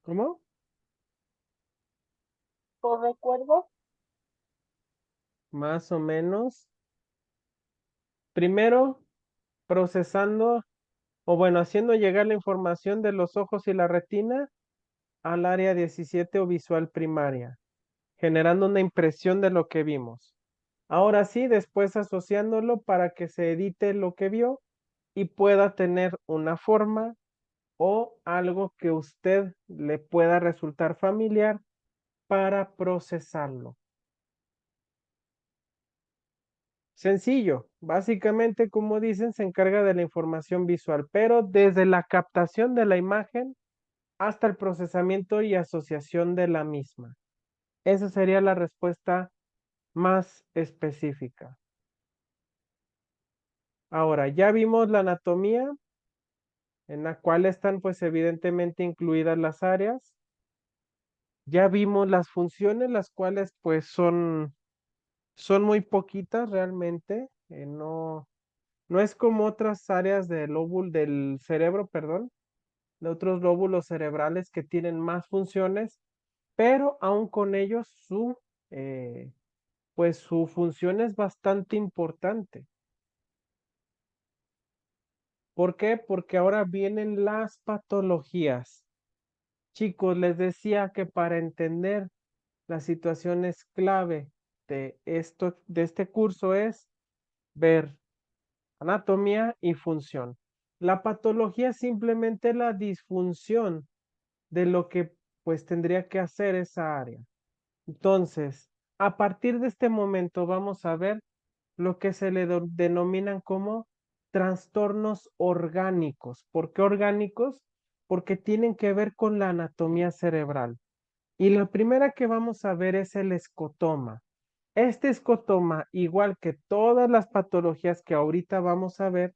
¿Cómo? Por recuerdos. Más o menos. Primero, procesando, o bueno, haciendo llegar la información de los ojos y la retina al área 17 o visual primaria, generando una impresión de lo que vimos. Ahora sí, después asociándolo para que se edite lo que vio y pueda tener una forma o algo que usted le pueda resultar familiar para procesarlo. Sencillo, básicamente como dicen, se encarga de la información visual, pero desde la captación de la imagen hasta el procesamiento y asociación de la misma. Esa sería la respuesta más específica. Ahora, ya vimos la anatomía en la cual están pues evidentemente incluidas las áreas. Ya vimos las funciones, las cuales pues son muy poquitas realmente. No es como otras áreas del cerebro, perdón, de otros lóbulos cerebrales que tienen más funciones, pero aún con ellos pues su función es bastante importante. ¿Por qué? Porque ahora vienen las patologías. Chicos, les decía que para entender las situaciones clave de este curso es ver anatomía y función. La patología es simplemente la disfunción de lo que pues tendría que hacer esa área. Entonces, a partir de este momento vamos a ver lo que se le denominan como trastornos orgánicos. ¿Por qué orgánicos? Porque tienen que ver con la anatomía cerebral. Y la primera que vamos a ver es el escotoma. Este escotoma, igual que todas las patologías que ahorita vamos a ver,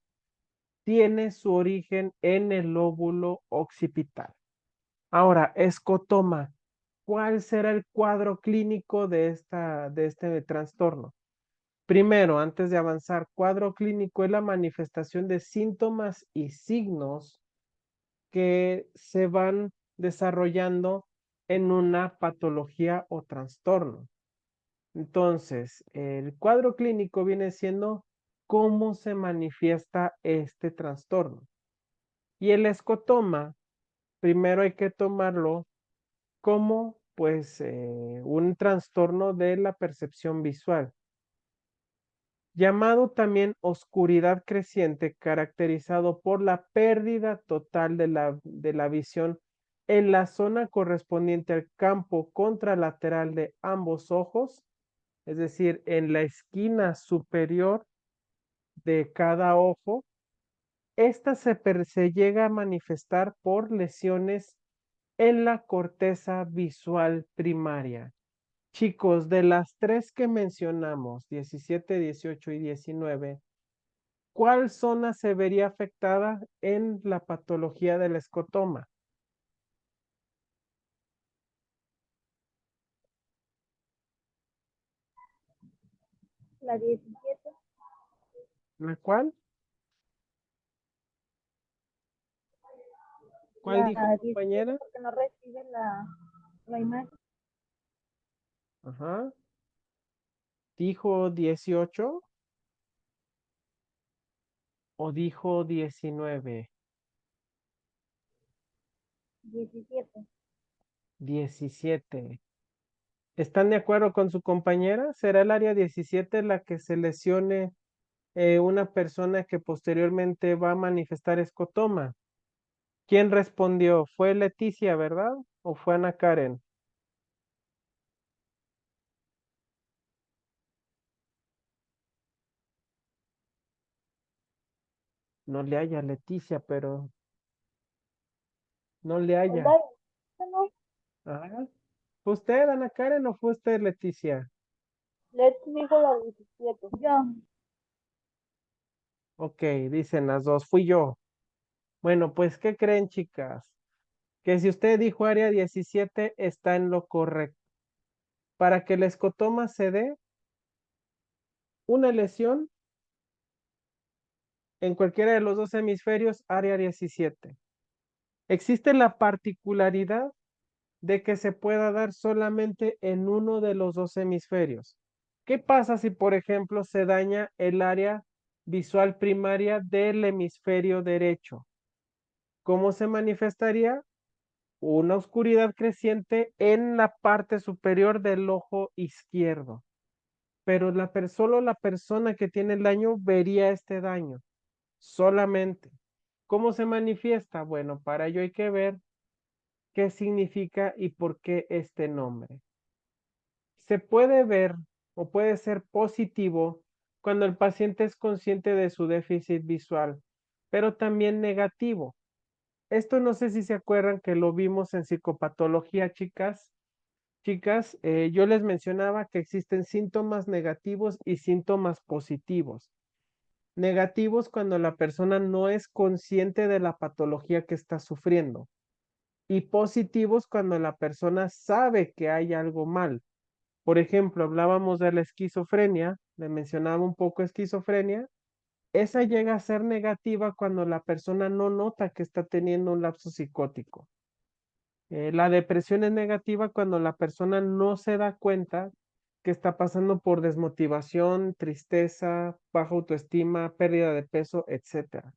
tiene su origen en el lóbulo occipital. Ahora, escotoma, ¿cuál será el cuadro clínico de este trastorno? Primero, antes de avanzar, cuadro clínico es la manifestación de síntomas y signos que se van desarrollando en una patología o trastorno. Entonces, el cuadro clínico viene siendo cómo se manifiesta este trastorno. Y el escotoma, primero hay que tomarlo como pues un trastorno de la percepción visual, llamado también oscuridad creciente, caracterizado por la pérdida total de la visión en la zona correspondiente al campo contralateral de ambos ojos, es decir, en la esquina superior de cada ojo. Esta se llega a manifestar por lesiones en la corteza visual primaria. Chicos, de las tres que mencionamos, 17, 18 y 19, ¿cuál zona se vería afectada en la patología del escotoma? La 17. ¿La cuál? ¿Cuál dijo, La 17 compañera? porque no recibe la imagen. Ajá. ¿Dijo 18 o dijo 19? 17. 17. ¿Están de acuerdo con su compañera? ¿Será el área 17 la que se lesione una persona que posteriormente va a manifestar escotoma? ¿Quién respondió? ¿Fue Leticia, verdad? ¿O fue Ana Karen? No le haya Leticia, pero no le haya. ¿Verdad? No, Ah, ¿fue usted, Ana Karen, o fue usted, Leticia? Let's dijo la 17. Yo. Ok, dicen las dos, fui yo. Bueno, pues, ¿qué creen, chicas? Que si usted dijo área 17, está en lo correcto. Para que el escotoma se dé, una lesión en cualquiera de los dos hemisferios, área 17. Existe la particularidad de que se pueda dar solamente en uno de los dos hemisferios. ¿Qué pasa si, por ejemplo, se daña el área visual primaria del hemisferio derecho? ¿Cómo se manifestaría? Una oscuridad creciente en la parte superior del ojo izquierdo. Pero solo la persona que tiene el daño vería este daño, solamente. ¿Cómo se manifiesta? Bueno, para ello hay que ver qué significa y por qué este nombre. Se puede ver o puede ser positivo cuando el paciente es consciente de su déficit visual, pero también negativo. Esto no sé si se acuerdan que lo vimos en psicopatología, chicas. Chicas, yo les mencionaba que existen síntomas negativos y síntomas positivos. Negativos cuando la persona no es consciente de la patología que está sufriendo. Y positivos cuando la persona sabe que hay algo mal. Por ejemplo, hablábamos de la esquizofrenia, le mencionaba un poco esquizofrenia. Esa llega a ser negativa cuando la persona no nota que está teniendo un lapso psicótico. La depresión es negativa cuando la persona no se da cuenta que está pasando por desmotivación, tristeza, baja autoestima, pérdida de peso, etcétera.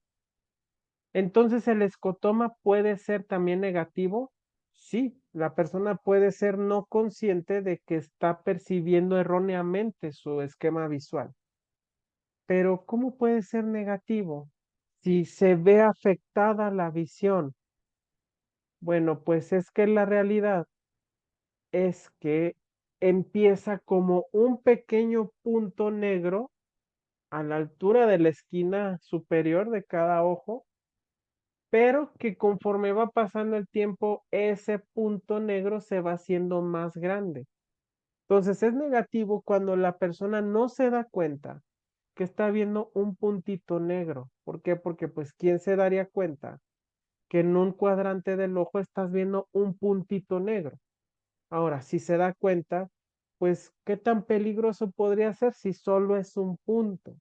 Entonces, ¿el escotoma puede ser también negativo? Sí, la persona puede ser no consciente de que está percibiendo erróneamente su esquema visual. Pero ¿cómo puede ser negativo si se ve afectada la visión? Bueno, pues es que la realidad es que empieza como un pequeño punto negro a la altura de la esquina superior de cada ojo, pero que conforme va pasando el tiempo, ese punto negro se va haciendo más grande. Entonces es negativo cuando la persona no se da cuenta que está viendo un puntito negro. ¿Por qué? Porque pues ¿quién se daría cuenta que en un cuadrante del ojo estás viendo un puntito negro? Ahora, si se da cuenta, pues, ¿qué tan peligroso podría ser si solo es un punto?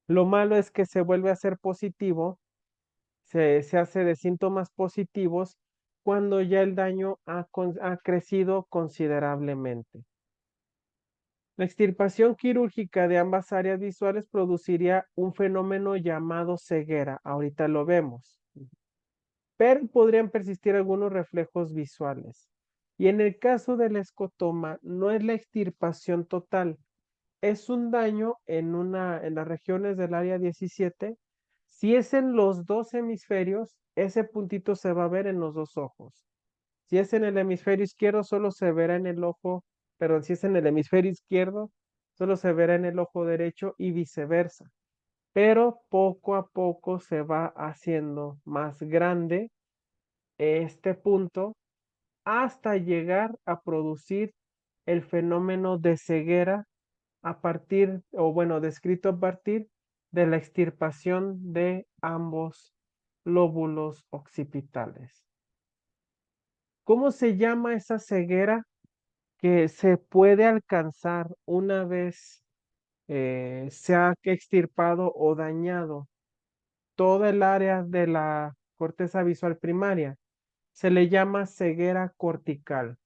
Lo malo es que se vuelve a ser positivo, se hace de síntomas positivos cuando ya el daño ha crecido considerablemente. La extirpación quirúrgica de ambas áreas visuales produciría un fenómeno llamado ceguera. Ahorita lo vemos. Pero podrían persistir algunos reflejos visuales. Y en el caso del escotoma, no es la extirpación total, es un daño en las regiones del área 17. Si es en los dos hemisferios, ese puntito se va a ver en los dos ojos. Si es en el hemisferio izquierdo, solo se verá en el ojo, perdón, si es en el hemisferio izquierdo, solo se verá en el ojo derecho y viceversa. Pero poco a poco se va haciendo más grande este punto hasta llegar a producir el fenómeno de ceguera a partir, o bueno, descrito a partir de la extirpación de ambos lóbulos occipitales. ¿Cómo se llama esa ceguera que se puede alcanzar una vez se ha extirpado o dañado toda el área de la corteza visual primaria? Se le llama ceguera cortical.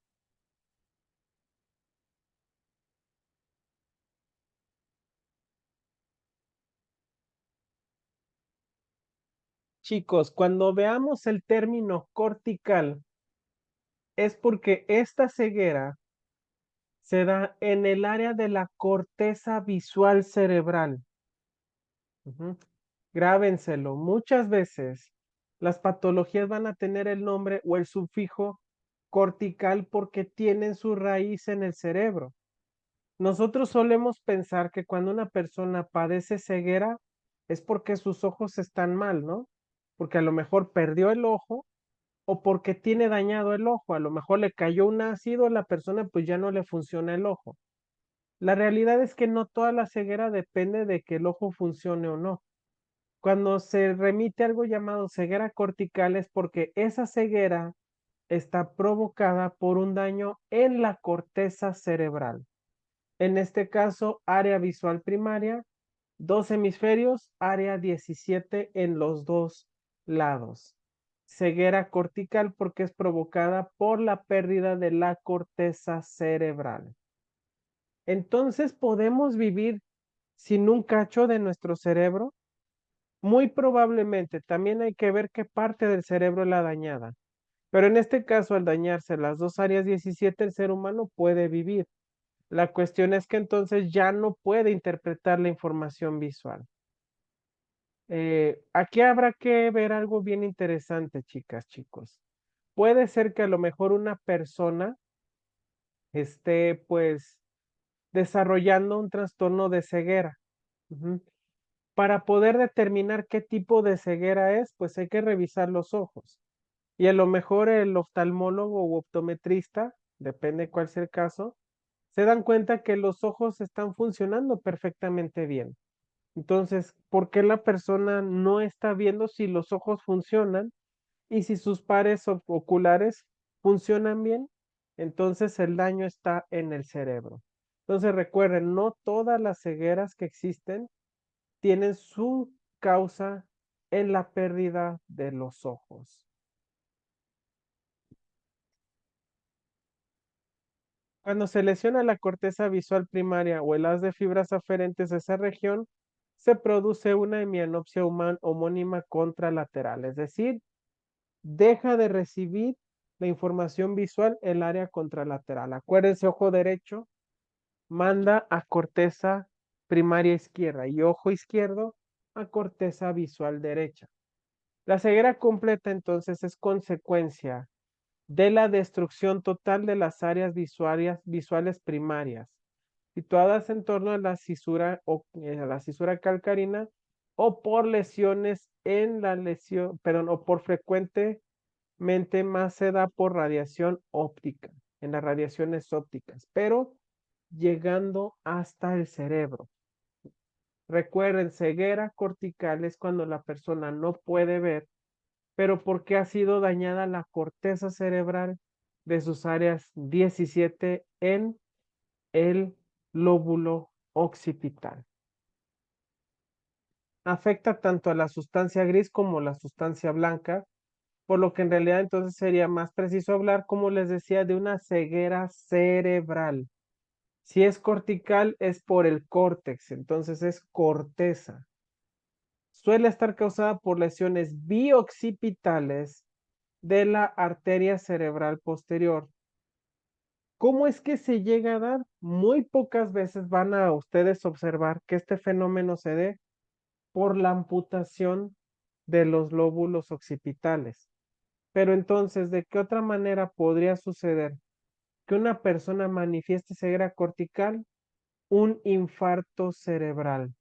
Chicos, cuando veamos el término cortical, es porque esta ceguera se da en el área de la corteza visual cerebral. Grábenselo. Muchas veces las patologías van a tener el nombre o el sufijo cortical porque tienen su raíz en el cerebro. Nosotros solemos pensar que cuando una persona padece ceguera es porque sus ojos están mal, ¿no? Porque a lo mejor perdió el ojo o porque tiene dañado el ojo. A lo mejor le cayó un ácido a la persona, pues ya no le funciona el ojo. La realidad es que no toda la ceguera depende de que el ojo funcione o no. Cuando se remite algo llamado ceguera cortical es porque esa ceguera está provocada por un daño en la corteza cerebral. En este caso, área visual primaria, dos hemisferios, área 17 en los dos lados. Ceguera cortical porque es provocada por la pérdida de la corteza cerebral. Entonces, ¿podemos vivir sin un cacho de nuestro cerebro? Muy probablemente. También hay que ver qué parte del cerebro es la dañada. Pero en este caso, al dañarse las dos áreas 17, el ser humano puede vivir. La cuestión es que entonces ya no puede interpretar la información visual. Aquí habrá que ver algo bien interesante, chicas, chicos. Puede ser que a lo mejor una persona esté pues desarrollando un trastorno de ceguera. Ujú. Para poder determinar qué tipo de ceguera es, pues hay que revisar los ojos. Y a lo mejor el oftalmólogo u optometrista, depende cuál sea el caso, se dan cuenta que los ojos están funcionando perfectamente bien. Entonces, ¿por qué la persona no está viendo si los ojos funcionan y si sus pares oculares funcionan bien? Entonces el daño está en el cerebro. Entonces recuerden, no todas las cegueras que existen tienen su causa en la pérdida de los ojos. Cuando se lesiona la corteza visual primaria o el haz de fibras aferentes a esa región, se produce una hemianopsia homónima contralateral, es decir, deja de recibir la información visual el área contralateral. Acuérdense, ojo derecho manda a corteza primaria izquierda y ojo izquierdo a corteza visual derecha. La ceguera completa entonces es consecuencia de la destrucción total de las áreas visuales primarias, situadas en torno a la cisura calcarina o por lesiones en la lesión, perdón, o por frecuentemente más se da por radiación óptica, en las radiaciones ópticas, pero llegando hasta el cerebro. Recuerden, ceguera cortical es cuando la persona no puede ver, pero porque ha sido dañada la corteza cerebral de sus áreas 17 en el lóbulo occipital. Afecta tanto a la sustancia gris como la sustancia blanca, por lo que en realidad entonces sería más preciso hablar, como les decía, de una ceguera cerebral. Si es cortical es por el córtex, entonces es corteza. Suele estar causada por lesiones bioccipitales de la arteria cerebral posterior. ¿Cómo es que se llega a dar? Muy pocas veces van a ustedes observar que este fenómeno se dé por la amputación de los lóbulos occipitales. Pero entonces, ¿de qué otra manera podría suceder que una persona manifieste ceguera cortical? Un infarto cerebral.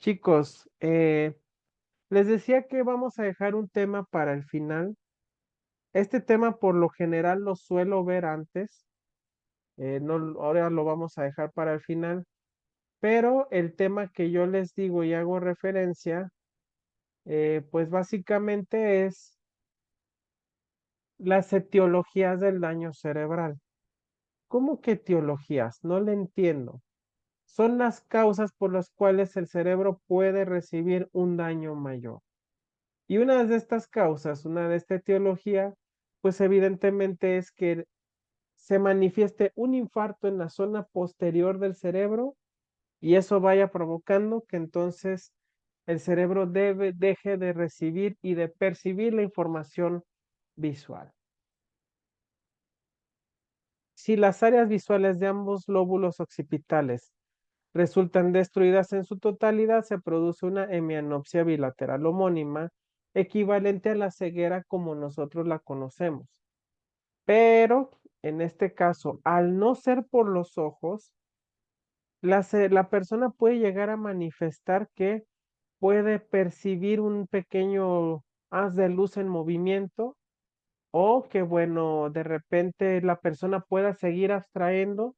Chicos, les decía que vamos a dejar un tema para el final. Este tema por lo general lo suelo ver antes. No, ahora lo vamos a dejar para el final. Pero el tema que yo les digo y hago referencia, pues básicamente es las etiologías del daño cerebral. ¿Cómo que etiologías? No le entiendo. Son las causas por las cuales el cerebro puede recibir un daño mayor. Y una de estas causas, una de esta etiología, pues evidentemente es que se manifieste un infarto en la zona posterior del cerebro y eso vaya provocando que entonces el cerebro deje de recibir y de percibir la información visual. Si las áreas visuales de ambos lóbulos occipitales resultan destruidas en su totalidad, se produce una hemianopsia bilateral homónima, equivalente a la ceguera como nosotros la conocemos. Pero, en este caso, al no ser por los ojos, la persona puede llegar a manifestar que puede percibir un pequeño haz de luz en movimiento o que, bueno, de repente la persona pueda seguir abstrayendo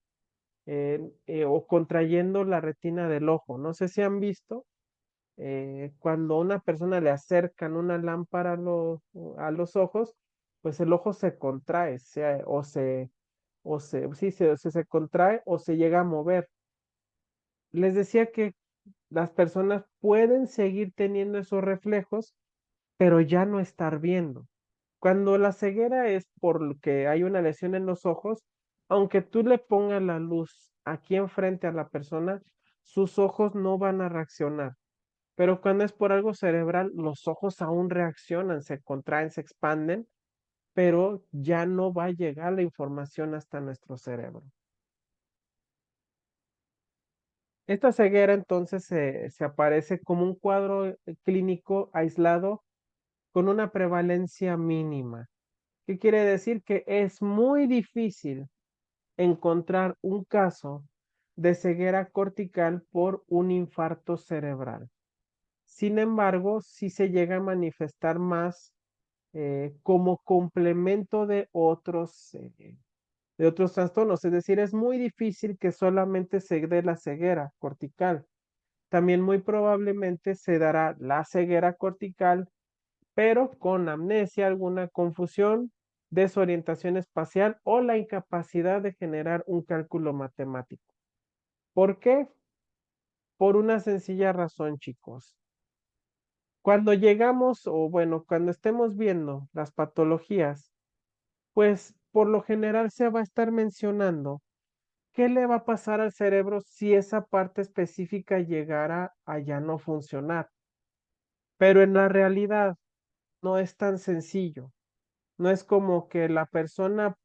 o contrayendo la retina del ojo. No sé si han visto cuando a una persona le acercan una lámpara a los ojos, pues el ojo se contrae, sí, se contrae o se llega a mover. Les decía que las personas pueden seguir teniendo esos reflejos, pero ya no estar viendo. Cuando la ceguera es porque hay una lesión en los ojos, aunque tú le pongas la luz aquí enfrente a la persona, sus ojos no van a reaccionar. Pero cuando es por algo cerebral, los ojos aún reaccionan, se contraen, se expanden, pero ya no va a llegar la información hasta nuestro cerebro. Esta ceguera entonces se aparece como un cuadro clínico aislado con una prevalencia mínima. ¿Qué quiere decir? Que es muy difícil encontrar un caso de ceguera cortical por un infarto cerebral. Sin embargo, sí se llega a manifestar más como complemento de otros trastornos. Es decir, es muy difícil que solamente se dé la ceguera cortical. También muy probablemente se dará la ceguera cortical, pero con amnesia, alguna confusión, desorientación espacial o la incapacidad de generar un cálculo matemático. ¿Por qué? Por una sencilla razón, chicos. Cuando llegamos, o bueno, cuando estemos viendo las patologías, pues por lo general se va a estar mencionando qué le va a pasar al cerebro si esa parte específica llegara a ya no funcionar. Pero en la realidad no es tan sencillo. No es como que la persona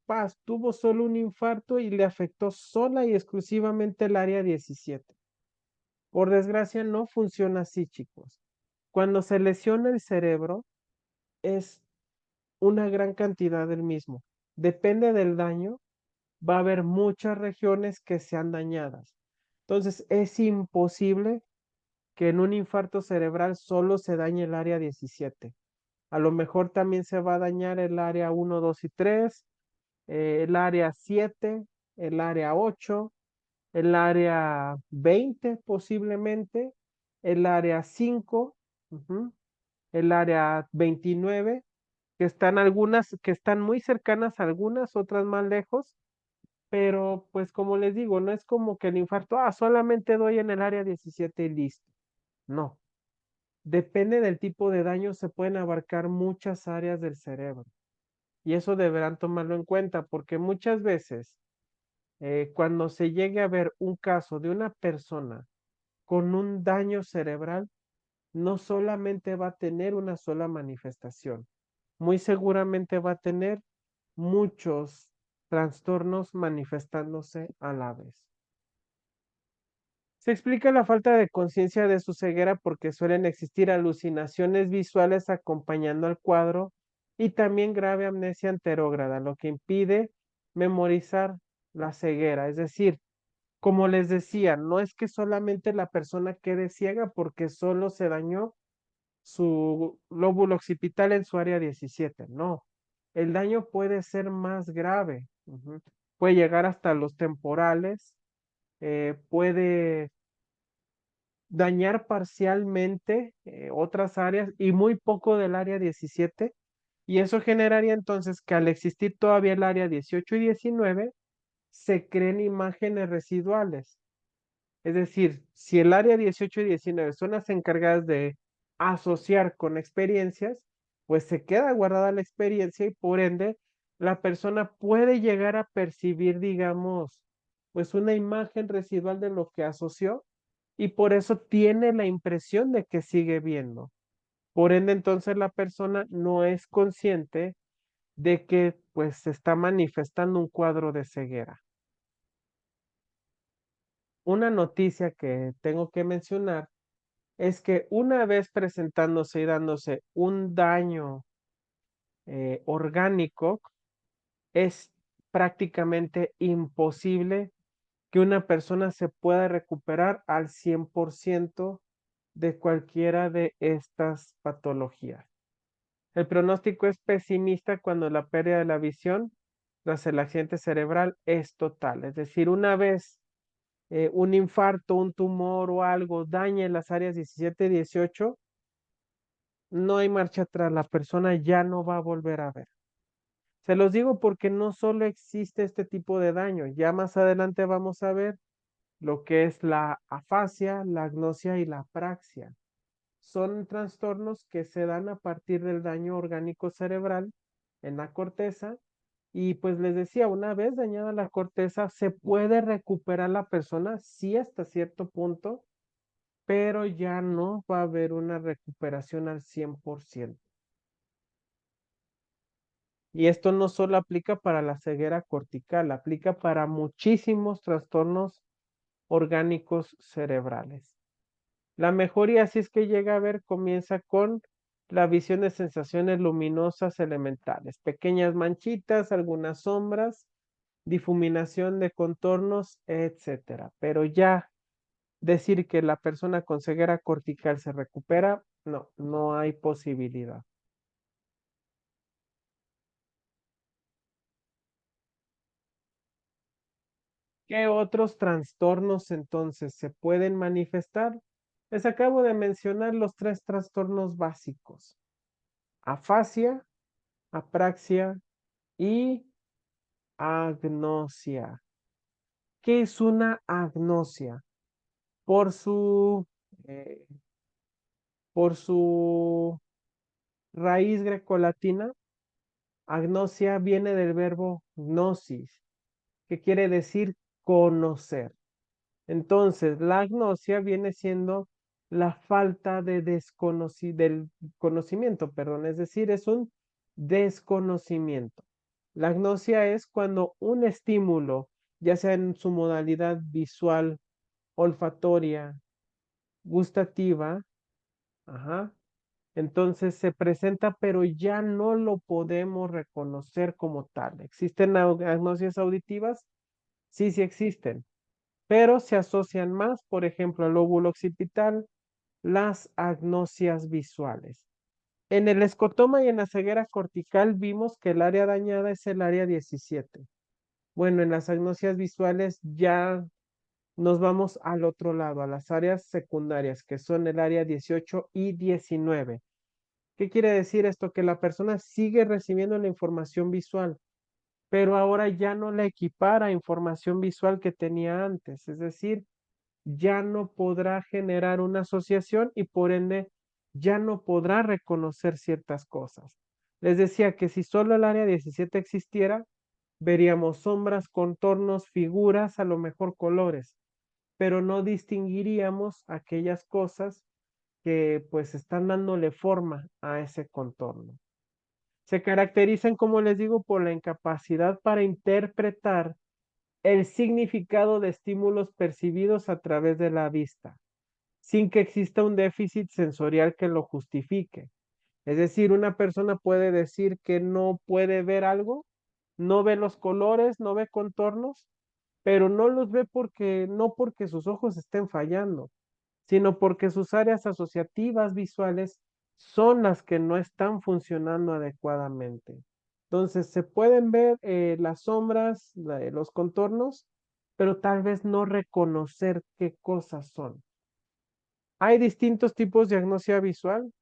tuvo solo un infarto y le afectó sola y exclusivamente el área 17. Por desgracia no funciona así, chicos. Cuando se lesiona el cerebro es una gran cantidad del mismo. Depende del daño, va a haber muchas regiones que sean dañadas. Entonces es imposible que en un infarto cerebral solo se dañe el área 17. A lo mejor también se va a dañar el área 1, 2 y 3, el área 7, el área 8, el área 20 posiblemente, el área 5, el área 29, que están algunas, que están muy cercanas a algunas, otras más lejos, pero pues como les digo, no es como que el infarto, solamente doy en el área 17 y listo. No. Depende del tipo de daño, se pueden abarcar muchas áreas del cerebro. Y eso deberán tomarlo en cuenta porque muchas veces cuando se llegue a ver un caso de una persona con un daño cerebral, no solamente va a tener una sola manifestación, muy seguramente va a tener muchos trastornos manifestándose a la vez. Se explica la falta de conciencia de su ceguera porque suelen existir alucinaciones visuales acompañando al cuadro y también grave amnesia anterógrada, lo que impide memorizar la ceguera. Es decir, como les decía, no es que solamente la persona quede ciega porque solo se dañó su lóbulo occipital en su área 17. No, el daño puede ser más grave. Puede llegar hasta los temporales, puede dañar parcialmente otras áreas y muy poco del área 17. Y eso generaría entonces que al existir todavía el área 18 y 19, se creen imágenes residuales. Es decir, si el área 18 y 19 son las encargadas de asociar con experiencias, pues se queda guardada la experiencia y por ende la persona puede llegar a percibir, digamos, pues una imagen residual de lo que asoció y por eso tiene la impresión de que sigue viendo. Por ende, entonces la persona no es consciente de que pues se está manifestando un cuadro de ceguera. Una noticia que tengo que mencionar es que una vez presentándose y dándose un daño orgánico, es prácticamente imposible que una persona se pueda recuperar al 100% de cualquiera de estas patologías. El pronóstico es pesimista cuando la pérdida de la visión tras el accidente cerebral es total. Es decir, una vez un infarto, un tumor o algo daña las áreas 17 y 18, no hay marcha atrás, la persona ya no va a volver a ver. Se los digo porque no solo existe este tipo de daño, ya más adelante vamos a ver lo que es la afasia, la agnosia y la apraxia. Son trastornos que se dan a partir del daño orgánico cerebral en la corteza y pues les decía, una vez dañada la corteza, se puede recuperar la persona, sí hasta cierto punto, pero ya no va a haber una recuperación al 100%. Y esto no solo aplica para la ceguera cortical, aplica para muchísimos trastornos orgánicos cerebrales. La mejoría, si es que llega a ver, comienza con la visión de sensaciones luminosas elementales, pequeñas manchitas, algunas sombras, difuminación de contornos, etcétera. Pero ya decir que la persona con ceguera cortical se recupera, no, no hay posibilidad. ¿Qué otros trastornos entonces se pueden manifestar? Les acabo de mencionar los 3 trastornos básicos: afasia, apraxia y agnosia. ¿Qué es una agnosia? Por su, eh, por su raíz grecolatina, agnosia viene del verbo gnosis, que quiere decir conocer. Entonces, la agnosia viene siendo la falta de del conocimiento, perdón, es decir, es un desconocimiento. La agnosia es cuando un estímulo, ya sea en su modalidad visual, olfatoria, gustativa, ajá, entonces se presenta, pero ya no lo podemos reconocer como tal. ¿Existen agnosias auditivas? Sí, sí existen, pero se asocian más, por ejemplo, al lóbulo occipital, las agnosias visuales. En el escotoma y en la ceguera cortical vimos que el área dañada es el área 17. Bueno, en las agnosias visuales ya nos vamos al otro lado, a las áreas secundarias, que son el área 18 y 19. ¿Qué quiere decir esto? Que la persona sigue recibiendo la información visual, pero ahora ya no la equipara a información visual que tenía antes. Es decir, ya no podrá generar una asociación y por ende ya no podrá reconocer ciertas cosas. Les decía que si solo el área 17 existiera, veríamos sombras, contornos, figuras, a lo mejor colores, pero no distinguiríamos aquellas cosas que pues están dándole forma a ese contorno. Se caracterizan, como les digo, por la incapacidad para interpretar el significado de estímulos percibidos a través de la vista, sin que exista un déficit sensorial que lo justifique. Es decir, una persona puede decir que no puede ver algo, no ve los colores, no ve contornos, pero no los ve porque no porque sus ojos estén fallando, sino porque sus áreas asociativas visuales son las que no están funcionando adecuadamente. Entonces, se pueden ver las sombras, los contornos, pero tal vez no reconocer qué cosas son. ¿Hay distintos tipos de agnosia visual?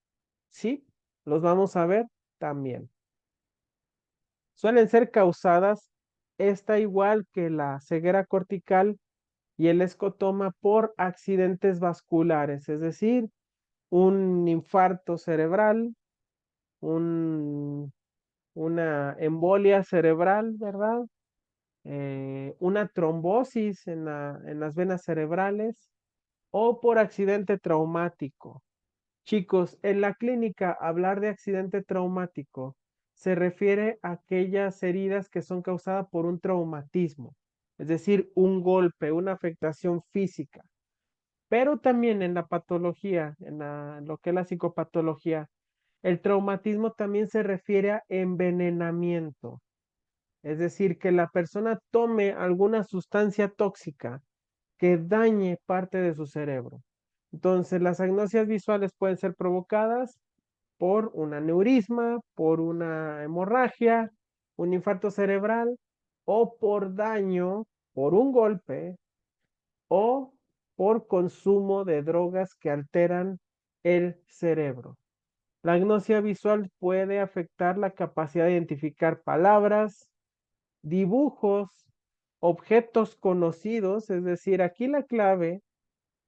Sí, los vamos a ver también. Suelen ser causadas, esta igual que la ceguera cortical y el escotoma, por accidentes vasculares, es decir, un infarto cerebral, un, una embolia cerebral, ¿verdad? Una trombosis en las venas cerebrales o por accidente traumático. Chicos, en la clínica hablar de accidente traumático se refiere a aquellas heridas que son causadas por un traumatismo, es decir, un golpe, una afectación física. Pero también en la patología, lo que es la psicopatología, el traumatismo también se refiere a envenenamiento, es decir, que la persona tome alguna sustancia tóxica que dañe parte de su cerebro. Entonces, las agnosias visuales pueden ser provocadas por un aneurisma, por una hemorragia, un infarto cerebral o por daño, por un golpe o por consumo de drogas que alteran el cerebro. La agnosia visual puede afectar la capacidad de identificar palabras, dibujos, objetos conocidos, es decir, aquí la clave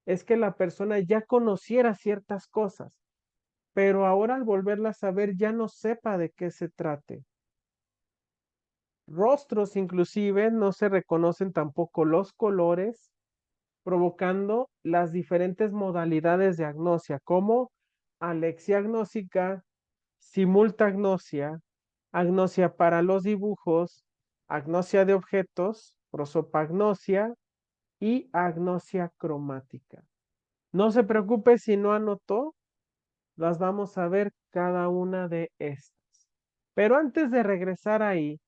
es que la persona ya conociera ciertas cosas, pero ahora al volverlas a ver ya no sepa de qué se trate. Rostros inclusive no se reconocen tampoco los colores, provocando las diferentes modalidades de agnosia, como alexia agnósica, simultagnosia, agnosia para los dibujos, agnosia de objetos, prosopagnosia y agnosia cromática. No se preocupe si no anotó, las vamos a ver cada una de estas. Pero antes de regresar ahí,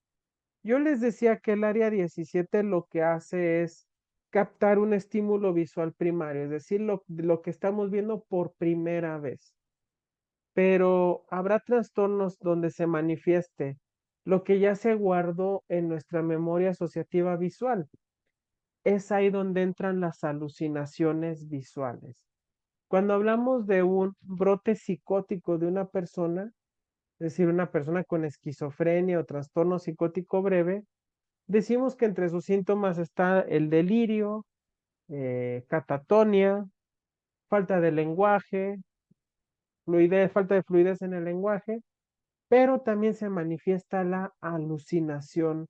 yo les decía que el área 17 lo que hace es captar un estímulo visual primario, es decir, lo que estamos viendo por primera vez. Pero habrá trastornos donde se manifieste lo que ya se guardó en nuestra memoria asociativa visual. Es ahí donde entran las alucinaciones visuales. Cuando hablamos de un brote psicótico de una persona, es decir, una persona con esquizofrenia o trastorno psicótico breve, decimos que entre sus síntomas está el delirio, catatonia, falta de lenguaje, fluidez, falta de fluidez en el lenguaje, pero también se manifiesta la alucinación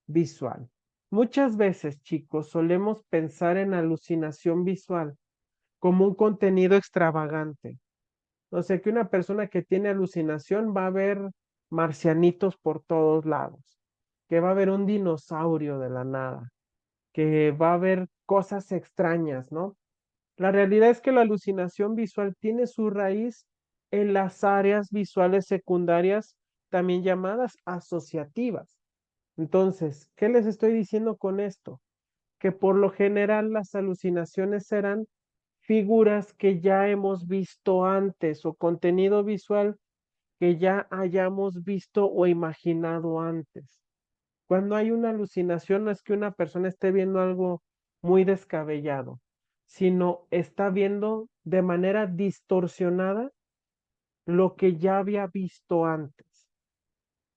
visual. Muchas veces, chicos, solemos pensar en alucinación visual como un contenido extravagante. O sea, que una persona que tiene alucinación va a ver marcianitos por todos lados, que va a ver un dinosaurio de la nada, que va a haber cosas extrañas, ¿no? La realidad es que la alucinación visual tiene su raíz en las áreas visuales secundarias, también llamadas asociativas. Entonces, ¿qué les estoy diciendo con esto? Que por lo general las alucinaciones serán figuras que ya hemos visto antes o contenido visual que ya hayamos visto o imaginado antes. Cuando hay una alucinación no es que una persona esté viendo algo muy descabellado, sino está viendo de manera distorsionada lo que ya había visto antes.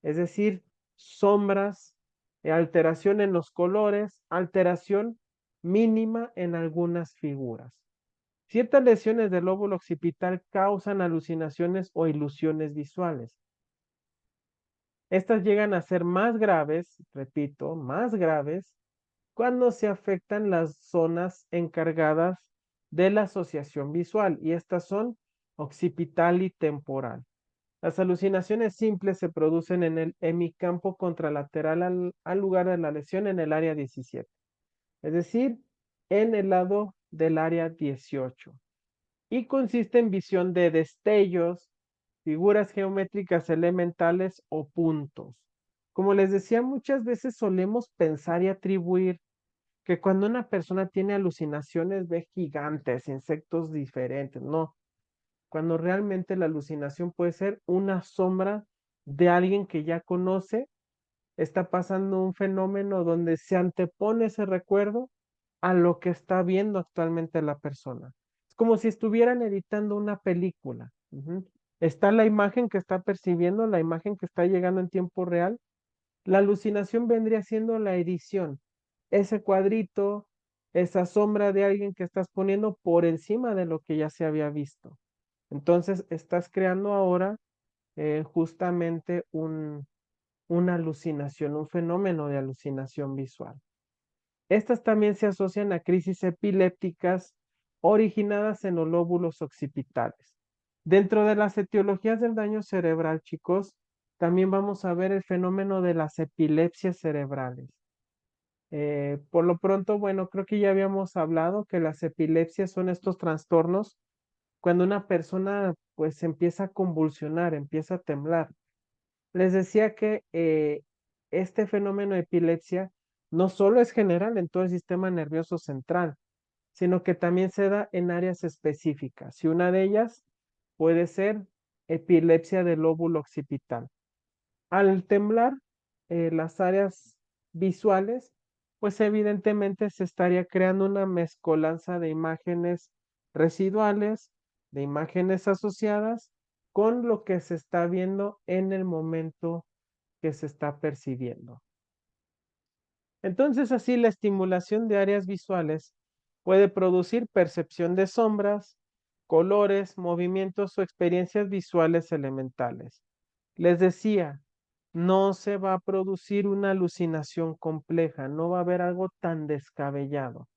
Es decir, sombras, alteración en los colores, alteración mínima en algunas figuras. Ciertas lesiones del lóbulo occipital causan alucinaciones o ilusiones visuales. Estas llegan a ser más graves, repito, más graves, cuando se afectan las zonas encargadas de la asociación visual, y estas son occipital y temporal. Las alucinaciones simples se producen en el hemicampo contralateral al lugar de la lesión en el área 17, es decir, en el lado del área 18, y consiste en visión de destellos, figuras geométricas elementales o puntos. Como les decía, muchas veces solemos pensar y atribuir que cuando una persona tiene alucinaciones ve gigantes, insectos diferentes. No, cuando realmente la alucinación puede ser una sombra de alguien que ya conoce, está pasando un fenómeno donde se antepone ese recuerdo a lo que está viendo actualmente la persona. Es como si estuvieran editando una película. Está la imagen que está percibiendo, la imagen que está llegando en tiempo real. La alucinación vendría siendo la edición, ese cuadrito, esa sombra de alguien que estás poniendo por encima de lo que ya se había visto. Entonces estás creando ahora justamente una alucinación, un fenómeno de alucinación visual. Estas también se asocian a crisis epilépticas originadas en los lóbulos occipitales. Dentro de las etiologías del daño cerebral, chicos, también vamos a ver el fenómeno de las epilepsias cerebrales. Por lo pronto, bueno, creo que ya habíamos hablado que las epilepsias son estos trastornos cuando una persona pues empieza a convulsionar, empieza a temblar. Les decía que este fenómeno de epilepsia no solo es general en todo el sistema nervioso central, sino que también se da en áreas específicas. Y una de ellas puede ser epilepsia del lóbulo occipital. Al temblar las áreas visuales, pues evidentemente se estaría creando una mezcolanza de imágenes residuales, de imágenes asociadas con lo que se está viendo en el momento que se está percibiendo. Entonces, así la estimulación de áreas visuales puede producir percepción de sombras, colores, movimientos o experiencias visuales elementales. Les decía, no se va a producir una alucinación compleja, no va a haber algo tan descabellado.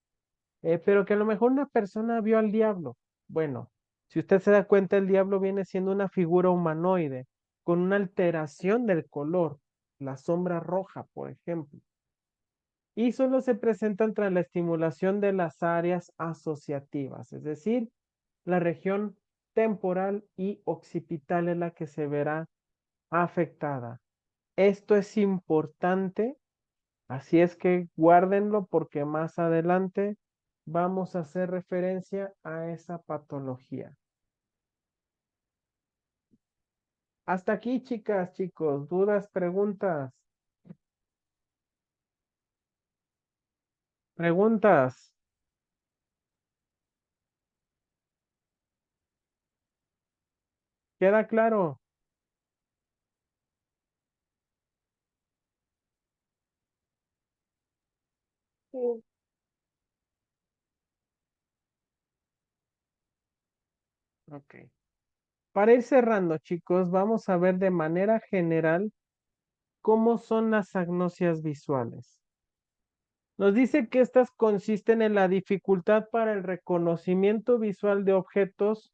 Pero que a lo mejor una persona vio al diablo. Bueno, si usted se da cuenta, el diablo viene siendo una figura humanoide con una alteración del color, la sombra roja, por ejemplo. Y solo se presentan tras la estimulación de las áreas asociativas, es decir, la región temporal y occipital es la que se verá afectada. Esto es importante, así es que guárdenlo porque más adelante vamos a hacer referencia a esa patología. Hasta aquí, chicas, chicos, dudas, preguntas. Preguntas. ¿Queda claro? Sí, Ok. Para ir cerrando, chicos, vamos a ver de manera general cómo son las agnosias visuales. Nos dice que estas consisten en la dificultad para el reconocimiento visual de objetos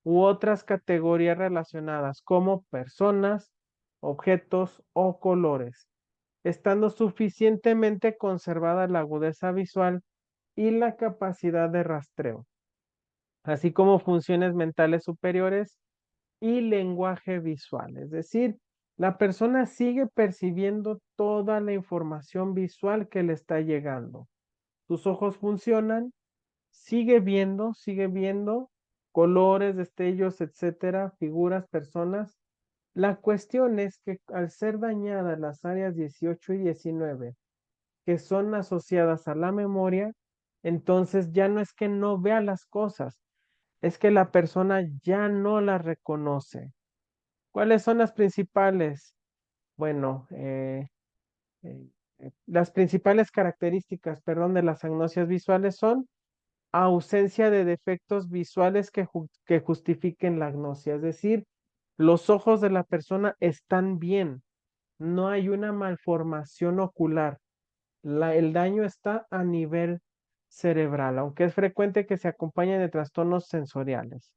u otras categorías relacionadas como personas, objetos o colores, estando suficientemente conservada la agudeza visual y la capacidad de rastreo, así como funciones mentales superiores y lenguaje visual. Es decir, la persona sigue percibiendo toda la información visual que le está llegando. Sus ojos funcionan, sigue viendo colores, destellos, etcétera, figuras, personas. La cuestión es que al ser dañadas las áreas 18 y 19, que son asociadas a la memoria, entonces ya no es que no vea las cosas, es que la persona ya no la reconoce. ¿Cuáles son las principales? Bueno, las principales características, perdón, de las agnosias visuales son ausencia de defectos visuales que justifiquen la agnosia, es decir, los ojos de la persona están bien, no hay una malformación ocular, el daño está a nivel cerebral, aunque es frecuente que se acompañe de trastornos sensoriales.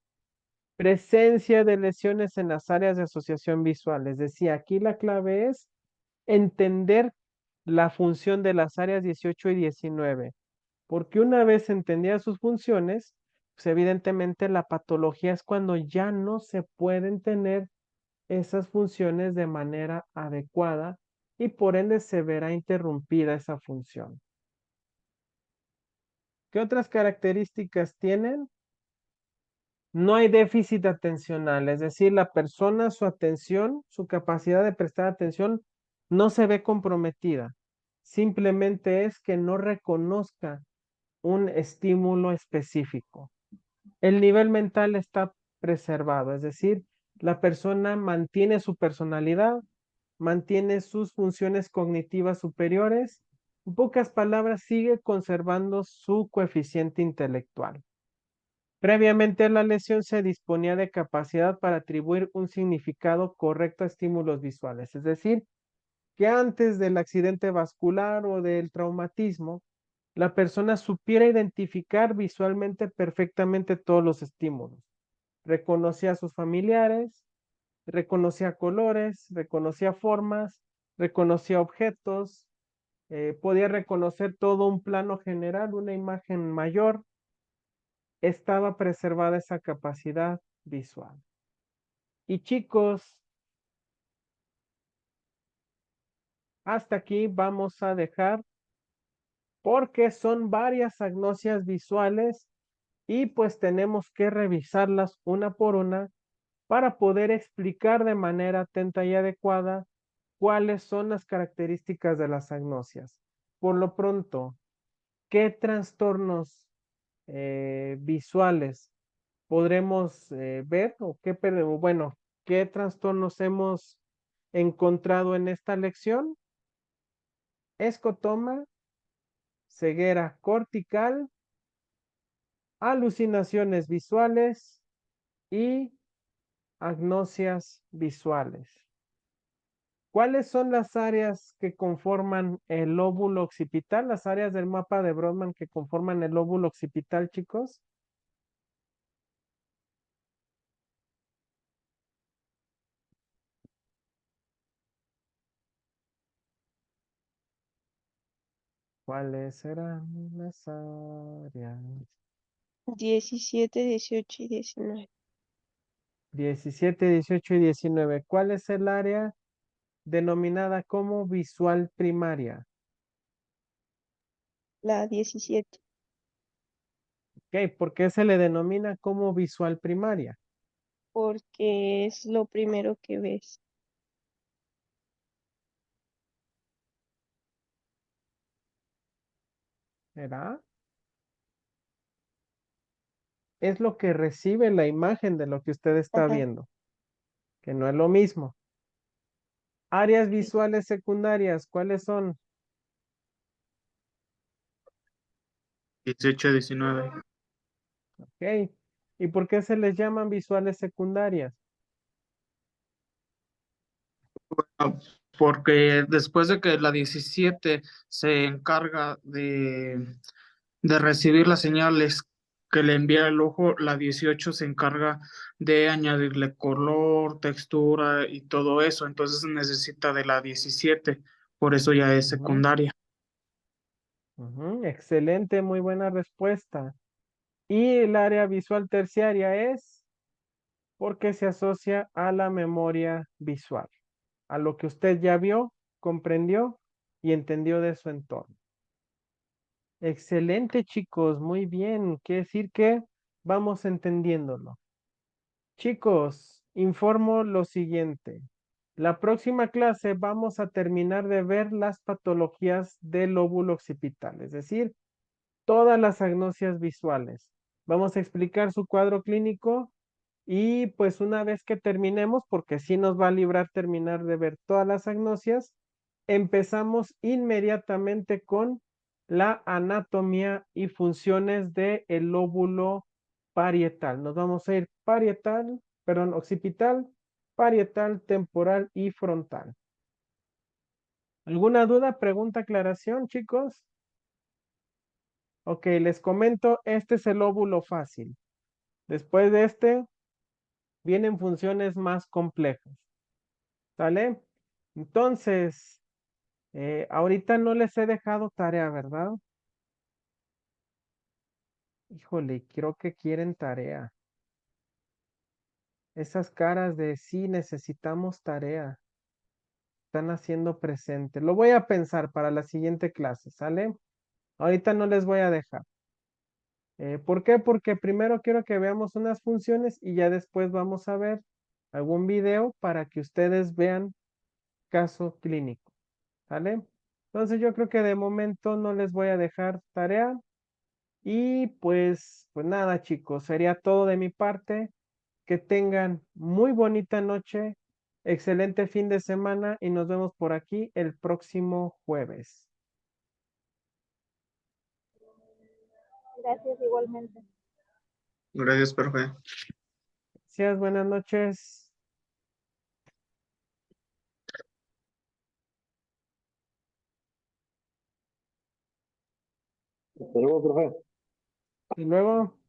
Presencia de lesiones en las áreas de asociación visual, es decir, aquí la clave es entender la función de las áreas 18 y 19, porque una vez entendida sus funciones, pues evidentemente la patología es cuando ya no se pueden tener esas funciones de manera adecuada y por ende se verá interrumpida esa función. ¿Qué otras características tienen? No hay déficit atencional, es decir, la persona, su atención, su capacidad de prestar atención no se ve comprometida. Simplemente es que no reconozca un estímulo específico. El nivel mental está preservado, es decir, la persona mantiene su personalidad, mantiene sus funciones cognitivas superiores, en pocas palabras, sigue conservando su coeficiente intelectual. Previamente a la lesión se disponía de capacidad para atribuir un significado correcto a estímulos visuales, es decir, que antes del accidente vascular o del traumatismo, la persona supiera identificar visualmente perfectamente todos los estímulos. Reconocía a sus familiares, reconocía colores, reconocía formas, reconocía objetos, podía reconocer todo un plano general, una imagen mayor. Estaba preservada esa capacidad visual. Y chicos, hasta aquí vamos a dejar porque son varias agnosias visuales y pues tenemos que revisarlas una por una para poder explicar de manera atenta y adecuada cuáles son las características de las agnosias. Por lo pronto, ¿qué trastornos visuales podremos ver o bueno, qué trastornos hemos encontrado en esta lección? Escotoma, ceguera cortical, alucinaciones visuales y agnosias visuales. ¿Cuáles son las áreas que conforman el lóbulo occipital? Las áreas del mapa de Brodmann que conforman el lóbulo occipital, chicos. ¿Cuáles serán las áreas? 17, 18 y 19. 17, 18 y 19. ¿Cuál es el área denominada como visual primaria? La 17. Ok, ¿por qué se le denomina como visual primaria? Porque es lo primero que ves. ¿Será? Es lo que recibe la imagen de lo que usted está Ajá. viendo, que no es lo mismo. Áreas Sí. visuales secundarias, ¿cuáles son? 18, 19. Ok. ¿Y por qué se les llaman visuales secundarias? Ah, porque después de que la 17 se encarga de recibir las señales que le envía el ojo, la 18 se encarga de añadirle color, textura y todo eso. Entonces necesita de la 17, por eso ya es Ujú, secundaria. ujú, excelente, muy buena respuesta. Y el área visual terciaria es porque se asocia a la memoria visual, a lo que usted ya vio, comprendió y entendió de su entorno. Excelente, chicos, muy bien. Quiere decir que vamos entendiéndolo. Chicos, informo lo siguiente. La próxima clase vamos a terminar de ver las patologías del lóbulo occipital, es decir, todas las agnosias visuales. Vamos a explicar su cuadro clínico y pues una vez que terminemos, porque sí nos va a librar terminar de ver todas las agnosias, empezamos inmediatamente con la anatomía y funciones del lóbulo parietal. Nos vamos a ir parietal, perdón, occipital, parietal, temporal y frontal. ¿Alguna duda, pregunta, aclaración, chicos? Ok, les comento, este es el lóbulo fácil. Después de este, vienen funciones más complejas. ¿Sale? Entonces, ahorita no les he dejado tarea, ¿verdad? Híjole, creo que quieren tarea. Esas caras de sí necesitamos tarea. Están haciendo presente. Lo voy a pensar para la siguiente clase, ¿sale? Ahorita no les voy a dejar. ¿Por qué? Porque primero quiero que veamos unas funciones y ya después vamos a ver algún video para que ustedes vean caso clínico, ¿sale? Entonces yo creo que de momento no les voy a dejar tarea y pues nada chicos, sería todo de mi parte. Que tengan muy bonita noche, excelente fin de semana y nos vemos por aquí el próximo jueves. Gracias igualmente. Gracias, profe. Gracias, buenas noches. Hasta luego, profe. Y luego.